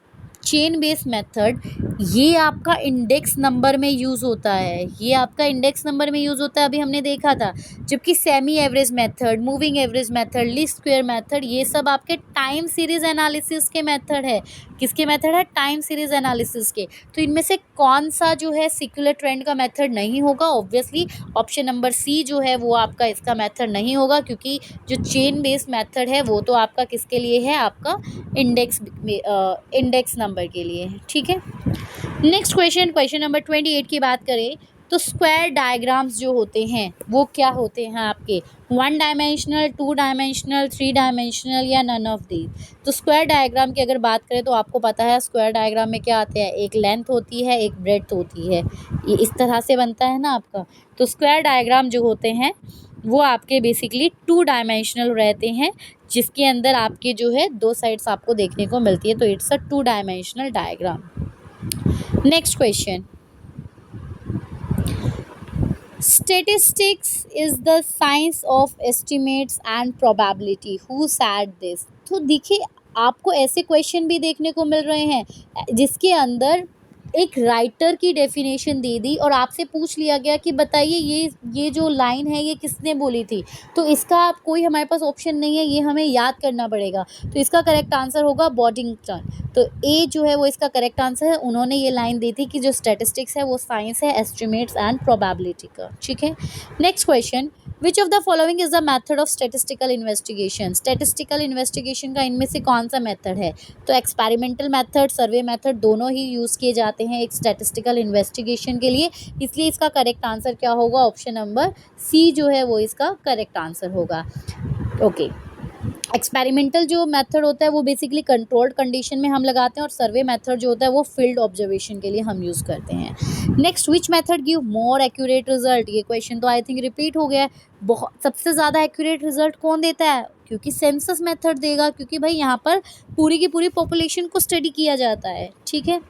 चेन बेस्ड मेथड ये आपका इंडेक्स नंबर में यूज़ होता है, ये आपका इंडेक्स नंबर में यूज़ होता है, अभी हमने देखा था। जबकि semi average method, moving average method, least square method, ये सब आपके टाइम सीरीज एनालिसिस के मेथड है। किसके मेथड है, टाइम सीरीज एनालिसिस के। तो इनमें से कौन सा जो है सिकुलर ट्रेंड का मेथड नहीं होगा, ऑब्वियसली ऑप्शन नंबर सी जो है वो आपका इसका मेथड नहीं होगा, क्योंकि जो चेन बेस्ड मेथड है वो तो आपका किसके लिए है, आपका इंडेक्स नंबर के लिए है, ठीक है। नेक्स्ट क्वेश्चन, क्वेश्चन नंबर 28 की बात करें तो स्क्वायर डायग्राम्स जो होते हैं वो क्या होते हैं आपके, 1 डायमेंशनल, 2 डायमेंशनल, 3 डायमेंशनल या नन ऑफ दी। तो स्क्वायर डायग्राम की अगर बात करें तो आपको पता है स्क्वायर डायग्राम में क्या आते हैं, एक लेंथ होती है एक ब्रेड्थ होती है, ये इस तरह से बनता है ना आपका। तो स्क्वायर डायग्राम जो होते हैं वो आपके बेसिकली 2 डायमेंशनल रहते हैं, जिसके अंदर आपके जो है दो साइड्स आपको देखने को मिलती है, तो it's a 2 dimensional diagram. Next question, statistics is the science of estimates and probability, who said this। तो देखिए आपको ऐसे क्वेश्चन भी देखने को मिल रहे हैं जिसके अंदर एक राइटर की डेफिनेशन दे दी और आपसे पूछ लिया गया कि बताइए ये जो लाइन है ये किसने बोली थी। तो इसका कोई हमारे पास ऑप्शन नहीं है, ये हमें याद करना पड़ेगा। तो इसका करेक्ट आंसर होगा बॉडिंगटन। तो ए जो है वो इसका करेक्ट आंसर है। उन्होंने ये लाइन दी थी कि जो स्टैटिस्टिक्स है वो साइंस है एस्टिमेट्स एंड प्रोबेबिलिटी का, ठीक है। Next question, which of the following is the method of statistical investigation. Statistical investigation का इनमें से कौन सा मेथड है। तो एक्सपेरिमेंटल मेथड, सर्वे मेथड दोनों ही यूज़ किए जाते हैं एक स्टैटिस्टिकल इन्वेस्टिगेशन के लिए, इसलिए इसका करेक्ट आंसर क्या होगा, ऑप्शन नंबर सी जो है वो इसका करेक्ट आंसर होगा। ओके, एक्सपेरिमेंटल जो मेथड होता है वो बेसिकली कंट्रोल्ड कंडीशन में हम लगाते हैं, और सर्वे मेथड जो होता है वो फील्ड ऑब्जर्वेशन के लिए हम यूज़ करते हैं। Next, which method give more accurate result. ये क्वेश्चन तो आई थिंक रिपीट हो गया है। बहुत सबसे ज़्यादा एक्यूरेट रिजल्ट कौन देता है, क्योंकि सेंसस मेथड देगा, क्योंकि भाई यहाँ पर पूरी की पूरी पॉपुलेशन को स्टडी किया जाता है, ठीक है।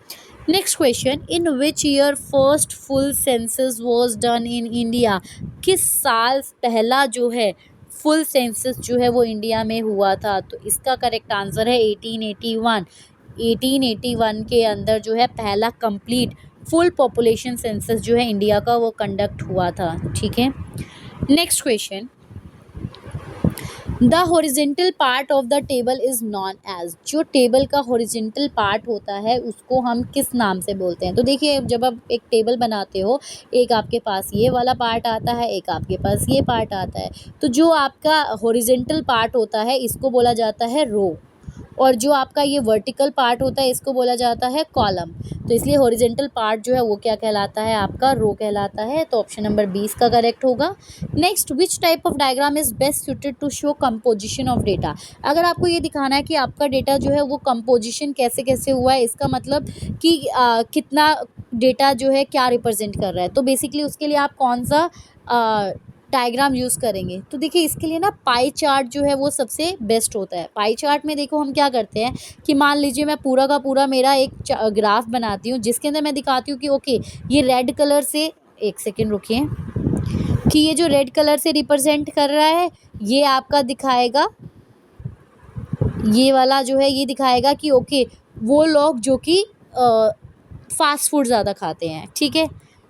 Next question, in which year first full census was done in India. किस साल पहला जो है फुल सेंसस जो है वो इंडिया में हुआ था। तो इसका करेक्ट आंसर है 1881। 1881 के अंदर जो है पहला कंप्लीट फुल पॉपुलेशन सेंसस जो है इंडिया का वो कंडक्ट हुआ था, ठीक है। Next question, the horizontal part of the table is known as. जो टेबल का हॉरिजेंटल पार्ट होता है उसको हम किस नाम से बोलते हैं। तो देखिए जब आप एक टेबल बनाते हो, एक आपके पास ये वाला पार्ट आता है, एक आपके पास ये पार्ट आता है। तो जो आपका हॉरिजेंटल पार्ट होता है इसको बोला जाता है रो, और जो आपका ये वर्टिकल पार्ट होता है इसको बोला जाता है कॉलम। तो इसलिए हॉरिजेंटल पार्ट जो है वो क्या कहलाता है, आपका रो कहलाता है। तो ऑप्शन नंबर 20 का करेक्ट होगा। Next, which type of diagram is best suited to show composition of data. अगर आपको ये दिखाना है कि आपका डेटा जो है वो कंपोजिशन कैसे कैसे हुआ है, इसका मतलब कि कितना डेटा जो है क्या रिप्रेजेंट कर रहा है, तो बेसिकली उसके लिए आप कौन सा डायग्राम यूज़ करेंगे। तो देखिए इसके लिए ना पाई चार्ट जो है वो सबसे बेस्ट होता है। पाई चार्ट में देखो हम क्या करते हैं कि मान लीजिए मैं पूरा का पूरा मेरा एक ग्राफ बनाती हूँ जिसके अंदर मैं दिखाती हूँ कि ओके ये रेड कलर से, एक सेकेंड रुकिए, कि ये जो रेड कलर से रिप्रेजेंट कर रहा है ये आपका दिखाएगा, ये वाला जो है ये दिखाएगा कि ओके वो लोग जो कि फास्ट फूड ज़्यादा खाते हैं, ठीक है।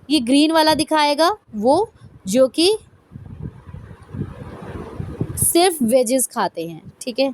ये ग्रीन वाला दिखाएगा वो जो कि सिर्फ वेजेस खाते हैं, ठीक है।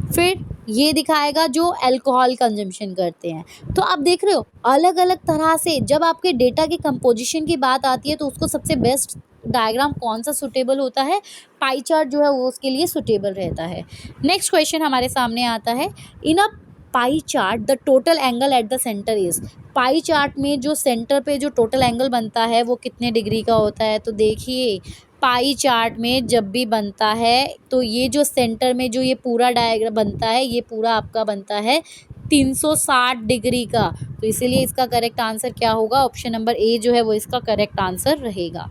फिर ये दिखाएगा जो अल्कोहल कंजम्पशन करते हैं। तो आप देख रहे हो अलग अलग तरह से जब आपके डेटा की कंपोजिशन की बात आती है तो उसको सबसे बेस्ट डायग्राम कौन सा सुटेबल होता है, पाई चार्ट जो है वो उसके लिए सुटेबल रहता है। नेक्स्ट क्वेश्चन हमारे सामने आता है, in a pie chart the total angle at the centre is. Pie chart में जो सेंटर पे जो टोटल एंगल बनता है वो कितने डिग्री का होता है। तो देखिए पाई चार्ट में जब भी बनता है तो ये जो सेंटर में जो ये पूरा डायग्राम बनता है ये पूरा आपका बनता है 360 डिग्री का। तो इसीलिए इसका करेक्ट आंसर क्या होगा, ऑप्शन नंबर ए जो है वो इसका करेक्ट आंसर रहेगा।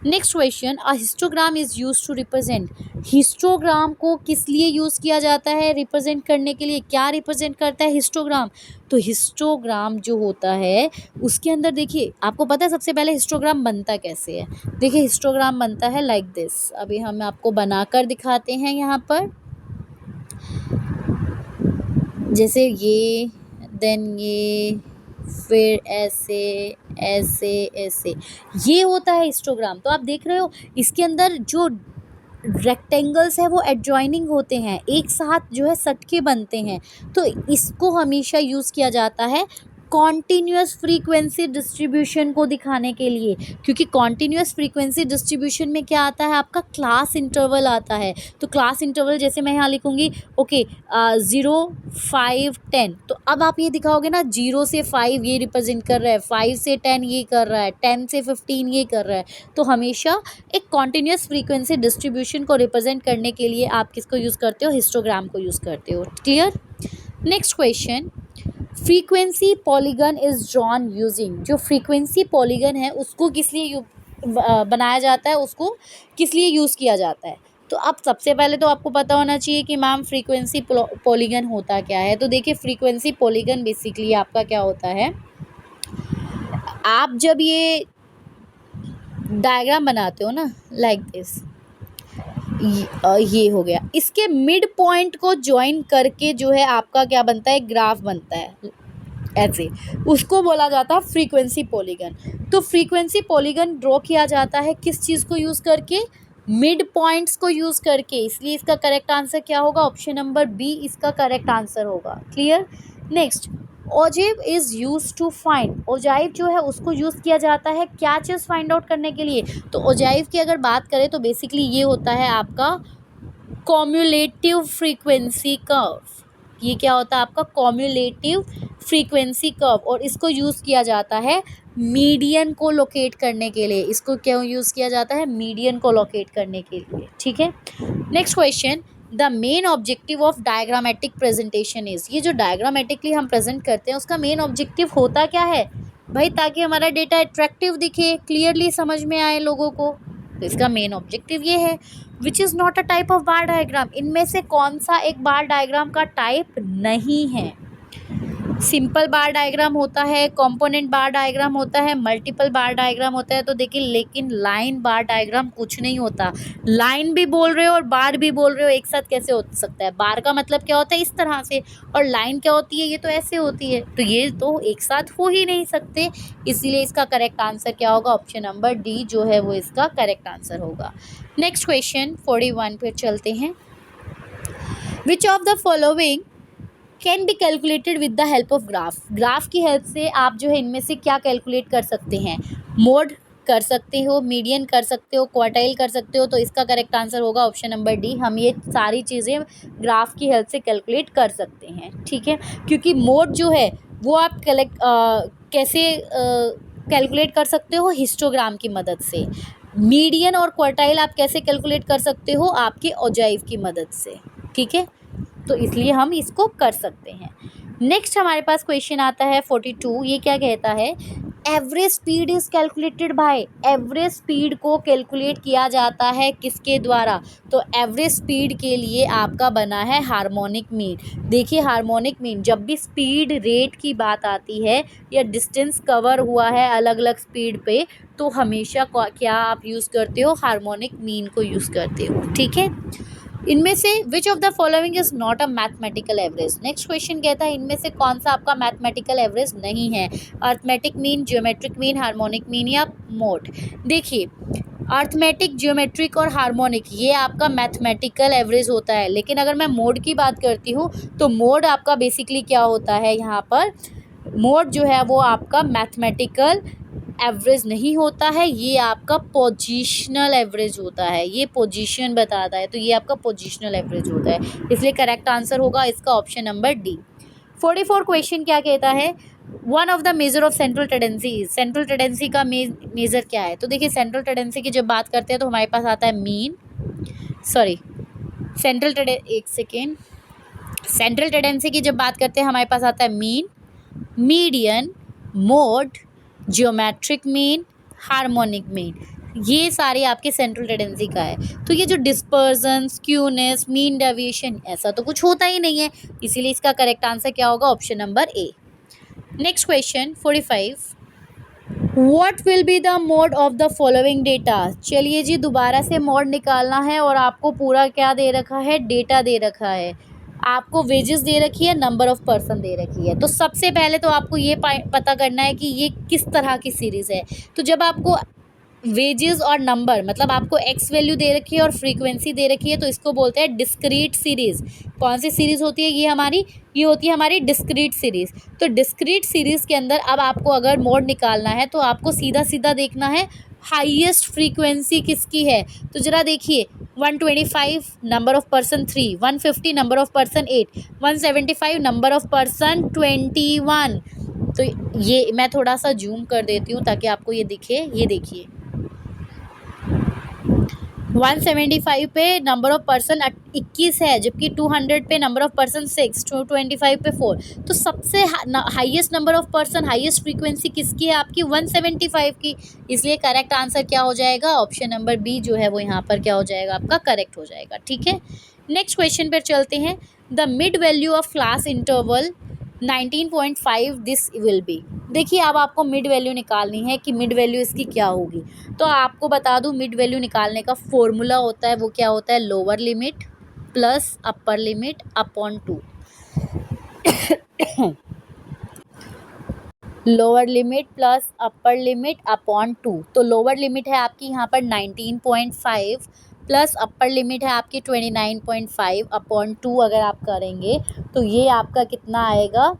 Next question, a histogram is use to represent. Histogram को किस लिए यूज़ किया जाता है, रिप्रेजेंट करने के लिए। क्या रिप्रेजेंट करता है हिस्टोग्राम, तो हिस्टोग्राम जो होता है उसके अंदर देखिए आपको पता है सबसे पहले हिस्टोग्राम बनता कैसे है। देखिए हिस्टोग्राम बनता है लाइक दिस, अभी हम आपको बनाकर दिखाते हैं यहाँ पर, जैसे ये देन ये फिर ऐसे ऐसे ऐसे, ये होता है हिस्टोग्राम। तो आप देख रहे हो इसके अंदर जो रेक्टेंगल्स है वो एडजॉइनिंग होते हैं, एक साथ जो है सट के बनते हैं। तो इसको हमेशा यूज़ किया जाता है कॉन्टीन्यूअस फ्रीक्वेंसी डिस्ट्रीब्यूशन को दिखाने के लिए, क्योंकि कॉन्टीन्यूअस फ्रीक्वेंसी डिस्ट्रीब्यूशन में क्या आता है आपका क्लास इंटरवल आता है। तो क्लास इंटरवल जैसे मैं यहाँ लिखूँगी ओके 0 5 10, तो अब आप ये दिखाओगे ना 0 से 5 ये रिप्रेजेंट कर रहा है, 5 से 10 ये कर रहा है, 10 से 15 ये कर रहा है। तो हमेशा एक कॉन्टीन्यूअस फ्रीक्वेंसी डिस्ट्रीब्यूशन को रिप्रेजेंट करने के लिए आप किसको यूज़ करते हो, हिस्टोग्राम को यूज़ करते हो। Clear. Next question, frequency polygon is drawn using. जो फ्रीक्वेंसी पॉलीगन है उसको किस लिए बनाया जाता है, उसको किस लिए यूज़ किया जाता है। तो अब सबसे पहले तो आपको पता होना चाहिए कि मैम फ्रीक्वेंसी पॉलीगन होता क्या है। तो देखिए फ्रीक्वेंसी पॉलीगन बेसिकली आपका क्या होता है, आप जब ये डायग्राम बनाते हो ना लाइक दिस, ये हो गया, इसके मिड पॉइंट को ज्वाइन करके जो है आपका क्या बनता है, ग्राफ बनता है ऐसे, उसको बोला जाता है फ्रीक्वेंसी पॉलीगन। तो फ्रीक्वेंसी पॉलीगन ड्रॉ किया जाता है किस चीज़ को यूज़ करके, मिड पॉइंट्स को यूज़ करके। इसलिए इसका करेक्ट आंसर क्या होगा, ऑप्शन नंबर बी इसका करेक्ट आंसर होगा। Clear. Next, ogive is use to find. Ogive जो है उसको यूज़ किया जाता है क्या चीज़ फाइंड आउट करने के लिए। तो ओजाइव की अगर बात करें तो बेसिकली ये होता है आपका कॉम्युलेटिव फ्रीक्वेंसी कर्व। ये क्या होता है आपका कॉम्युलेटिव फ्रीक्वेंसी कर्व, और इसको यूज़ किया जाता है मीडियन को लोकेट करने के लिए। इसको क्यों यूज़ किया जाता है, मीडियन को लोकेट करने के लिए। ठीक है। Next question, the main objective of diagrammatic presentation is. ये जो डायग्रामेटिकली हम प्रेजेंट करते हैं उसका मेन ऑब्जेक्टिव होता क्या है भाई, ताकि हमारा डेटा अट्रैक्टिव दिखे, क्लियरली समझ में आए लोगों को। तो इसका मेन ऑब्जेक्टिव ये है। Which is not a type of bar diagram. इनमें से कौन सा एक बार डायग्राम का टाइप नहीं है। सिंपल बार डायग्राम होता है, कंपोनेंट बार डायग्राम होता है, मल्टीपल बार डायग्राम होता है। तो देखिए लेकिन लाइन बार डायग्राम कुछ नहीं होता। लाइन भी बोल रहे हो और बार भी बोल रहे हो, एक साथ कैसे हो सकता है। बार का मतलब क्या होता है इस तरह से, और लाइन क्या होती है, ये तो ऐसे होती है। तो ये तो एक साथ हो ही नहीं सकते। इसीलिए इसका करेक्ट आंसर क्या होगा, ऑप्शन नंबर डी जो है वो इसका करेक्ट आंसर होगा। नेक्स्ट क्वेश्चन 41 पे चलते हैं। विच of the following can be calculated with the help of graph. Graph की हेल्प से आप जो है इनमें से क्या कैलकुलेट कर सकते हैं। मोड कर सकते हो, मीडियन कर सकते हो, क्वार्टाइल कर सकते हो, तो इसका करेक्ट आंसर होगा ऑप्शन नंबर डी। हम ये सारी चीज़ें ग्राफ की हेल्प से कैलकुलेट कर सकते हैं, ठीक है, क्योंकि मोड जो है वो आप कैसे कैलकुलेट कर सकते हो, हिस्टोग्राम की मदद से। मीडियन और क्वार्टाइल आप कैसे कैलकुलेट कर सकते हो, आपके ओजाइव की मदद से, ठीक है, तो इसलिए हम इसको कर सकते हैं। नेक्स्ट हमारे पास क्वेश्चन आता है 42। ये क्या कहता है, average speed is calculated by, average speed को कैलकुलेट किया जाता है किसके द्वारा, तो एवरेज स्पीड के लिए आपका बना है हार्मोनिक मीन। देखिए हार्मोनिक मीन, जब भी स्पीड रेट की बात आती है या डिस्टेंस कवर हुआ है अलग अलग स्पीड पे, तो हमेशा क्या आप यूज़ करते हो, हार्मोनिक मीन को यूज़ करते हो, ठीक है। इनमें से विच of the following is not a mathematical average. Next question कहता है इनमें से कौन सा आपका मैथमेटिकल एवरेज नहीं है, arithmetic mean, geometric mean, harmonic mean या मोड। देखिए अर्थमेटिक, ज्योमेट्रिक और हार्मोनिक ये आपका मैथमेटिकल एवरेज होता है, लेकिन अगर मैं मोड की बात करती हूँ तो मोड आपका बेसिकली क्या होता है, यहाँ पर मोड जो है वो आपका मैथमेटिकल एवरेज नहीं होता है, ये आपका पोजीशनल एवरेज होता है, ये पोजीशन बताता है, तो ये आपका पोजीशनल एवरेज होता है, इसलिए करेक्ट आंसर होगा इसका ऑप्शन नंबर डी। 44 क्वेश्चन क्या कहता है, one of the measure of central tendency, central tendency का मेजर क्या है, तो देखिए सेंट्रल टेंडेंसी की जब बात करते हैं तो हमारे पास आता है मीन, सॉरी एक सेकेंड, सेंट्रल टेंडेंसी की जब बात करते हैं हमारे पास आता है mean, median, mode, geometric mean, harmonic mean, ये सारे आपके सेंट्रल टेंडेंसी का है। तो ये जो डिस्पर्जन, स्क्यूनेस, मीन डेविएशन ऐसा तो कुछ होता ही नहीं है, इसीलिए इसका करेक्ट आंसर क्या होगा, option number A. Next question 45, what will be the mode of the following data. चलिए जी दोबारा से मोड निकालना है और आपको पूरा क्या दे रखा है, डेटा दे रखा है, आपको वेजेस दे रखी है, नंबर ऑफ पर्सन दे रखी है। तो सबसे पहले तो आपको ये पता करना है कि ये किस तरह की सीरीज़ है। तो जब आपको वेजेस और नंबर, मतलब आपको एक्स वैल्यू दे रखी है और फ्रीक्वेंसी दे रखी है, तो इसको बोलते हैं डिस्क्रीट सीरीज़। कौन सी सीरीज़ होती है ये होती है हमारी डिस्क्रीट सीरीज़। तो डिस्क्रीट सीरीज़ के अंदर अब आपको अगर मोड निकालना है तो आपको सीधा सीधा देखना है हाईएस्ट फ्रीक्वेंसी किसकी है। तो ज़रा देखिए 125 number of person 3, 150 number of person 8, 175 number of person 21। तो ये मैं थोड़ा सा जूम कर देती हूँ ताकि आपको ये दिखे, ये देखिए 175 पे नंबर ऑफ पर्सन 21 है, जबकि 200 पे नंबर ऑफ पर्सन 6, 225 पे 4। तो सबसे highest number of person, highest frequency किसकी है, आपकी 175 की, इसलिए करेक्ट आंसर क्या हो जाएगा, ऑप्शन नंबर बी जो है वो यहाँ पर क्या हो जाएगा, आपका करेक्ट हो जाएगा, ठीक है। नेक्स्ट क्वेश्चन पर चलते हैं, the mid value of class interval 19.5 this will be. देखिए अब आपको मिड वैल्यू निकालनी है कि मिड वैल्यू इसकी क्या होगी। तो आपको बता दूं मिड वैल्यू निकालने का फॉर्मूला होता है, वो क्या होता है, lower limit plus upper limit upon 2। Lower limit plus upper limit upon 2। तो लोअर लिमिट है आपकी यहाँ पर 19.5 प्लस अपर लिमिट है आपकी 29.5 अपॉन 2। अगर आप करेंगे तो ये आपका कितना आएगा,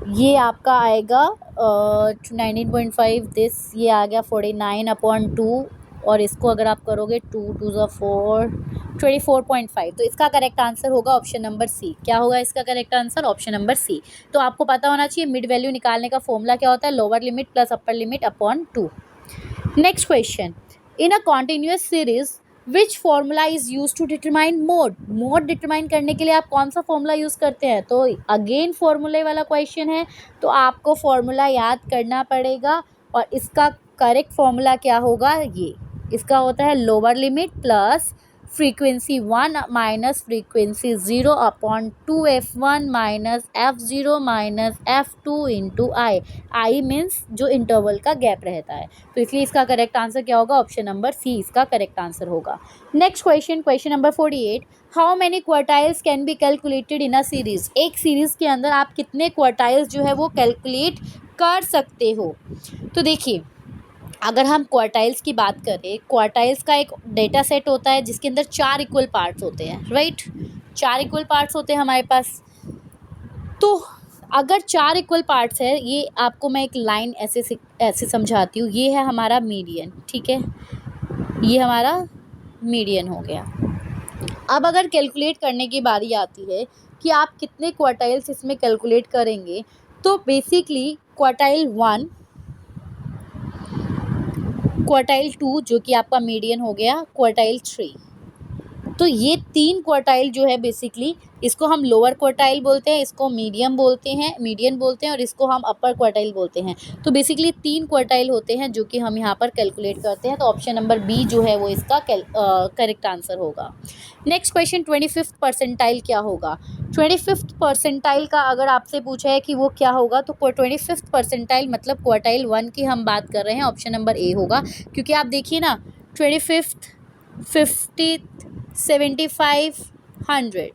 ये आपका आएगा 19.5 दिस, ये आ गया 49 अपॉन 2, और इसको अगर आप करोगे 2 2 ज़ा 4, 24.5। तो इसका करेक्ट आंसर होगा ऑप्शन नंबर सी। क्या होगा इसका correct answer, option number C. तो आपको पता होना चाहिए मिड वैल्यू निकालने का फॉर्मूला क्या होता है, lower limit plus upper limit upon 2। Next question, in a continuous series which formula is use to determine mode. Mode determine करने के लिए आप कौन सा फॉर्मूला यूज़ करते हैं, तो अगेन फॉर्मूले वाला क्वेश्चन है, तो आपको फॉर्मूला याद करना पड़ेगा, और इसका करेक्ट फॉर्मूला क्या होगा, ये इसका होता है lower limit plus frequency 1 minus frequency 0 upon 2f1 minus f0 minus f2 into I. I means जो इंटरवल का गैप रहता है, तो इसलिए इसका करेक्ट आंसर क्या होगा, ऑप्शन नंबर सी इसका करेक्ट आंसर होगा। Next question, question number 48, how many quartiles can be calculated in a series. एक सीरीज के अंदर आप कितने क्वार्टाइल्स जो है वो कैलकुलेट कर सकते हो। तो देखिए अगर हम क्वार्टाइल्स की बात करें, क्वार्टाइल्स का एक डेटा सेट होता है जिसके अंदर 4 इक्वल पार्ट्स होते हैं, राइट, 4 इक्वल पार्ट्स होते हैं हमारे पास। तो अगर 4 इक्वल पार्ट्स है, ये आपको मैं एक लाइन ऐसे समझाती हूँ। ये है हमारा मीडियन, ठीक है, ये हमारा मीडियन हो गया। अब अगर कैलकुलेट करने की बारी आती है कि आप कितने क्वार्टाइल्स इसमें कैलकुलेट करेंगे, तो बेसिकली क्वार्टाइल 1, क्वार्टाइल 2 जो कि आपका मीडियन हो गया, क्वार्टाइल 3। तो ये 3 क्वार्टाइल जो है बेसिकली, इसको हम लोअर क्वार्टाइल बोलते हैं, इसको मीडियन बोलते हैं और इसको हम अपर क्वार्टाइल बोलते हैं। तो बेसिकली 3 क्वार्टाइल होते हैं जो कि हम यहाँ पर कैलकुलेट करते हैं। तो ऑप्शन नंबर बी जो है वो इसका करेक्ट आंसर होगा। नेक्स्ट क्वेश्चन, 25th परसेंटाइल क्या होगा? 25th परसेंटाइल का अगर आपसे पूछा है कि वो क्या होगा, तो 25th परसेंटाइल मतलब क्वार्टाइल 1 की हम बात कर रहे हैं, ऑप्शन नंबर ए होगा। क्योंकि आप देखिए ना, 25th, 50th, 75, 100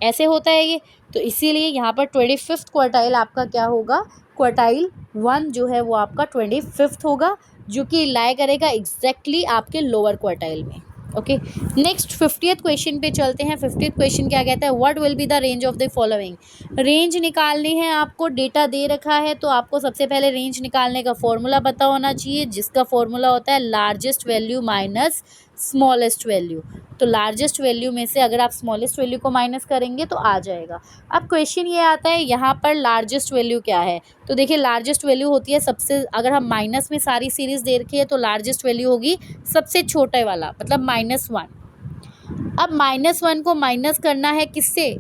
ऐसे होता है ये। तो इसीलिए यहाँ पर 25th क्वार्टाइल आपका क्या होगा? क्वार्टाइल 1 जो है वो आपका 25th होगा, जो कि लाई करेगा एग्जैक्टली आपके लोअर क्वार्टाइल में। ओके, नेक्स्ट 50th क्वेश्चन पे चलते हैं। 50th क्वेश्चन क्या कहता है? What will be the range of the following? Range निकालनी है आपको, डेटा दे रखा है, तो आपको सबसे पहले रेंज निकालने का फॉर्मूला पता होना चाहिए, जिसका फॉर्मूला होता है largest value minus smallest value. तो लार्जेस्ट वैल्यू में से अगर आप स्मॉलेस्ट वैल्यू को माइनस करेंगे तो आ जाएगा। अब क्वेश्चन ये आता है यहाँ पर लार्जेस्ट वैल्यू क्या है? तो देखिए, लार्जेस्ट वैल्यू होती है सबसे, अगर हम माइनस में सारी सीरीज दे रखी है तो लार्जेस्ट वैल्यू होगी सबसे छोटे वाला, मतलब -1। अब -1 को माइनस करना है किससे?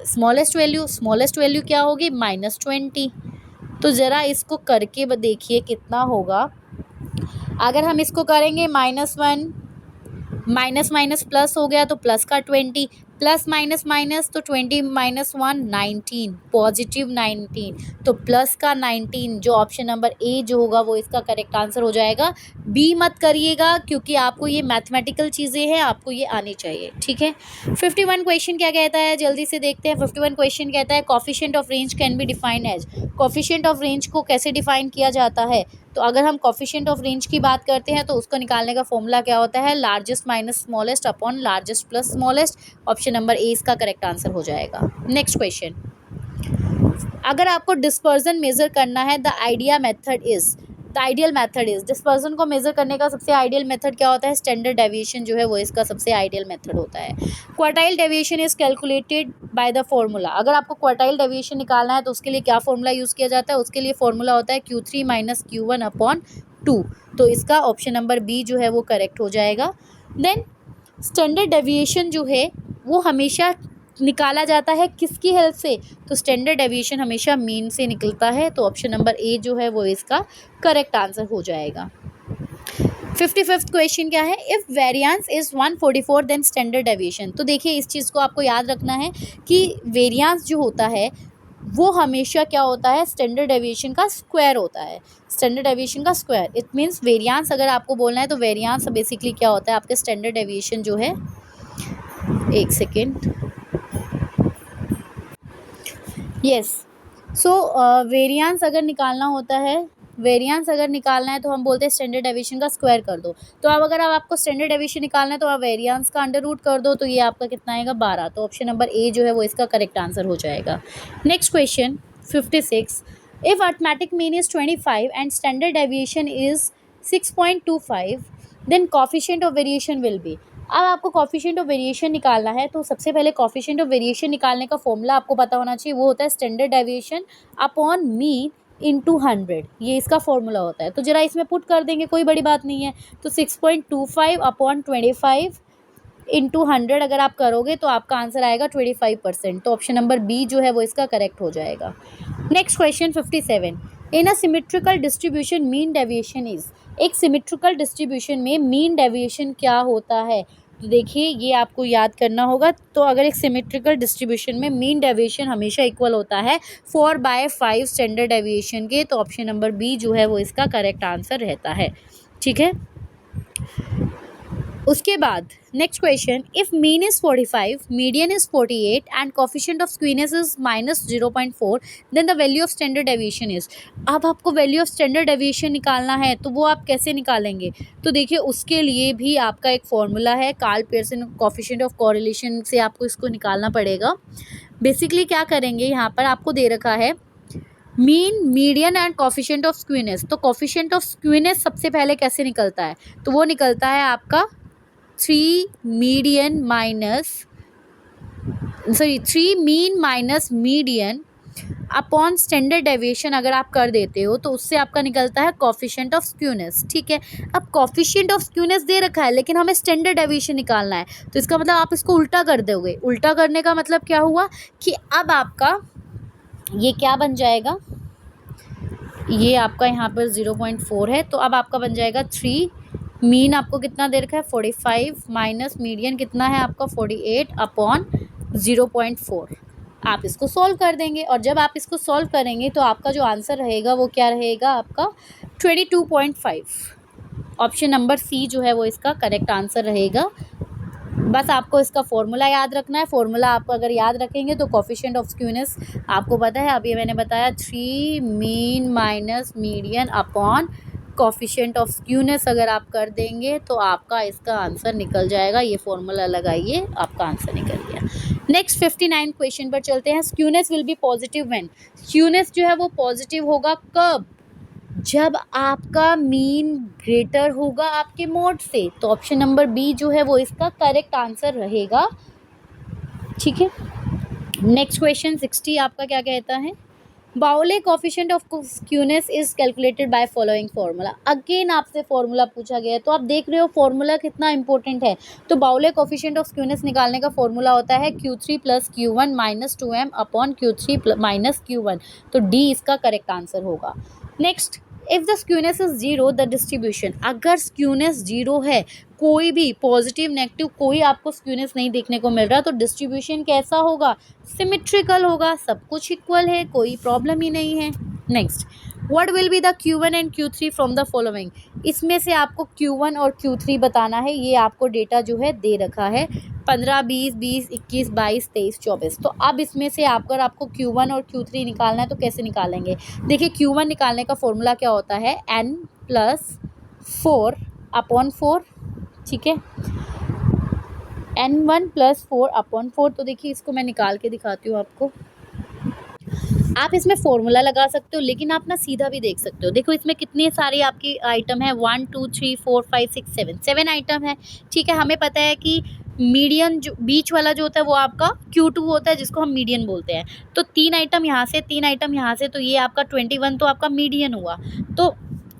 स्मॉलेस्ट वैल्यू क्या होगी? -20। तो ज़रा इसको करके देखिए कितना होगा। अगर हम इसको करेंगे -1 माइनस माइनस प्लस हो गया तो प्लस का 20, प्लस माइनस माइनस तो 20 माइनस 1 19, पॉजिटिव 19। तो प्लस का 19, जो ऑप्शन नंबर ए जो होगा वो इसका करेक्ट आंसर हो जाएगा। बी मत करिएगा, क्योंकि आपको ये मैथमेटिकल चीज़ें हैं, आपको ये आनी चाहिए, ठीक है। 51 क्वेश्चन क्या कहता है, जल्दी से देखते हैं। 51 क्वेश्चन कहता है coefficient of range can be defined as. Coefficient of range को कैसे डिफाइन किया जाता है? तो अगर हम कोफिशिएंट ऑफ रेंज की बात करते हैं तो उसको निकालने का फॉर्मूला क्या होता है? Largest minus smallest upon largest plus smallest. Option number ए इसका करेक्ट आंसर हो जाएगा। नेक्स्ट क्वेश्चन, अगर आपको डिस्पर्जन मेजर करना है, the ideal method is, dispersion को मेजर करने का सबसे आइडियल मेथड क्या होता है? स्टैंडर्ड डेविएशन जो है वो इसका सबसे आइडियल मेथड होता है। Quartile deviation is calculated by the formula. अगर आपको क्वार्टाइल डेविएशन निकालना है तो उसके लिए क्या फॉर्मूला यूज़ किया जाता है? उसके लिए फॉर्मूला होता है Q3 माइनस Q1 अपॉन 2। तो इसका ऑप्शन नंबर बी जो है वो करेक्ट हो जाएगा। देन स्टैंडर्ड डेविएशन जो है वो हमेशा निकाला जाता है किसकी हेल्प से? तो स्टैंडर्ड डेविएशन हमेशा मीन से निकलता है। तो ऑप्शन नंबर ए जो है वो इसका करेक्ट आंसर हो जाएगा। 55th क्वेश्चन क्या है? If variance is 144 then standard deviation. तो देखिए, इस चीज़ को आपको याद रखना है कि वेरिएंस जो होता है वो हमेशा क्या होता है? स्टैंडर्ड डेविएशन का स्क्वायर होता है। स्टैंडर्ड डेविएशन का स्क्वायर, इट मीन्स वेरिएंस अगर आपको बोलना है तो वेरिएंस बेसिकली क्या होता है? आपके स्टैंडर्ड डेविएशन जो है, एक सेकेंड, यस, सो वेरिएंस अगर निकालना है तो हम बोलते हैं स्टैंडर्ड डेविएशन का स्क्वायर कर दो। तो अब अगर आपको स्टैंडर्ड डेविएशन निकालना है तो आप वेरिएंस का अंडर रूट कर दो, तो ये आपका कितना आएगा? 12। तो ऑप्शन नंबर ए जो है वो इसका करेक्ट आंसर हो जाएगा। Next question 56, if arithmetic mean is 25 and standard deviation is 6.25 then coefficient of variation will be. अब आपको कोफिशिएंट ऑफ वेरिएशन निकालना है तो सबसे पहले कोफिशिएंट ऑफ वेरिएशन निकालने का फॉर्मूला आपको पता होना चाहिए, वो होता है standard deviation upon mean into 100। ये इसका फॉर्मूला होता है। तो जरा इसमें पुट कर देंगे, कोई बड़ी बात नहीं है। तो 6.25 अपॉन 25 इंटू 100 अगर आप करोगे तो आपका आंसर आएगा 25%। तो ऑप्शन नंबर बी जो है वो इसका करेक्ट हो जाएगा। Next question 57, in a symmetrical distribution mean deviation is. एक सिमेट्रिकल डिस्ट्रीब्यूशन में मीन डेविएशन क्या होता है? तो देखिए, ये आपको याद करना होगा। तो अगर एक सिमेट्रिकल डिस्ट्रीब्यूशन में मीन डेविएशन हमेशा इक्वल होता है 4/5 स्टैंडर्ड डेविएशन के, तो ऑप्शन नंबर बी जो है वो इसका करेक्ट आंसर रहता है, ठीक है। उसके बाद next question, if mean is 45, median is 48 and coefficient of skewness is -0.4 then the value of standard deviation is. अब आपको वैल्यू ऑफ स्टैंडर्ड डेविएशन निकालना है तो वो आप कैसे निकालेंगे? तो देखिए, उसके लिए भी आपका एक फॉर्मूला है, Karl Pearson coefficient of correlation से आपको इसको निकालना पड़ेगा। बेसिकली क्या करेंगे, यहाँ पर आपको दे रखा है mean, median and coefficient of skewness. तो कॉफिशिएंट ऑफ स्क्यूनेस सबसे पहले कैसे निकलता है, तो वो निकलता है आपका 3 median minus 3 mean minus median upon standard deviation अगर आप कर देते हो तो उससे आपका निकलता है कॉफिशिएंट ऑफ स्क्यूनेस। ठीक है, अब कॉफिशिएंट ऑफ स्क्यूनेस दे रखा है लेकिन हमें स्टैंडर्ड डेविएशन निकालना है, तो इसका मतलब आप इसको उल्टा कर दोगे। उल्टा करने का मतलब क्या हुआ कि अब आपका ये क्या बन जाएगा, ये आपका यहाँ पर 0.4 है, तो अब आपका बन जाएगा 3 मीन आपको कितना दे रखा है 45 माइनस मीडियन कितना है आपका 48 अपॉन 0.4। आप इसको सॉल्व कर देंगे और जब आप इसको सॉल्व करेंगे तो आपका जो आंसर रहेगा वो क्या रहेगा आपका 22.5। ऑप्शन नंबर सी जो है वो इसका करेक्ट आंसर रहेगा। बस आपको इसका फॉर्मूला याद रखना है। फॉर्मूला आप अगर याद रखेंगे तो कॉफिशिएंट ऑफ स्क्यूनेस आपको पता है, अभी मैंने बताया 3 mean minus median upon coefficient of skewness अगर आप कर देंगे तो आपका इसका आंसर निकल जाएगा। ये फॉर्मूला लगाइए, आपका आंसर निकल गया। नेक्स्ट 59 क्वेश्चन पर चलते हैं। Skewness will be positive when, skewness जो है वो पॉजिटिव होगा कब, जब आपका मीन ग्रेटर होगा आपके मोड से। तो ऑप्शन नंबर बी जो है वो इसका करेक्ट आंसर रहेगा। ठीक है, नेक्स्ट क्वेश्चन 60 आपका क्या कहता है, बाउले coefficient of skewness is calculated by following formula. Again आपसे फार्मूला पूछा गया है, तो आप देख रहे हो फार्मूला कितना इंपॉर्टेंट है। तो बाउले कोफिशिएंट ऑफ स्क्यूनेस निकालने का फार्मूला होता है Q3 plus Q1 minus 2m upon Q3 minus Q1। तो डी इसका करेक्ट आंसर होगा। Next, if the skewness is zero the distribution, अगर स्क्यूनेस जीरो है, कोई भी पॉजिटिव नेगेटिव कोई आपको स्क्यूनेस नहीं देखने को मिल रहा, तो डिस्ट्रीब्यूशन कैसा होगा, सिमेट्रिकल होगा, सब कुछ इक्वल है, कोई प्रॉब्लम ही नहीं है। Next, what will be the Q1 and Q3 from the following, इसमें से आपको Q1 और Q3 बताना है। ये आपको डेटा जो है दे रखा है 15, 20, 20, 21, 22, 23, 24। तो अब इसमें से अगर आपको Q1 और Q3 निकालना है तो कैसे निकालेंगे, देखिए Q1 निकालने का फॉर्मूला क्या होता है n प्लस 4 अपॉन 4। ठीक है, n1 प्लस 4 अपॉन 4। तो देखिए इसको मैं निकाल के दिखाती हूँ आपको। आप इसमें फॉर्मूला लगा सकते हो लेकिन आप ना सीधा भी देख सकते हो। देखो इसमें कितने सारे आपकी आइटम है, 1 2 3 4 5 6 7 आइटम है। ठीक है, हमें पता है कि मीडियन जो बीच वाला जो होता है वो आपका Q2 होता है जिसको हम मीडियन बोलते हैं। तो 3 आइटम यहाँ से, 3 आइटम यहाँ से, तो ये आपका 21 तो आपका मीडियन हुआ। तो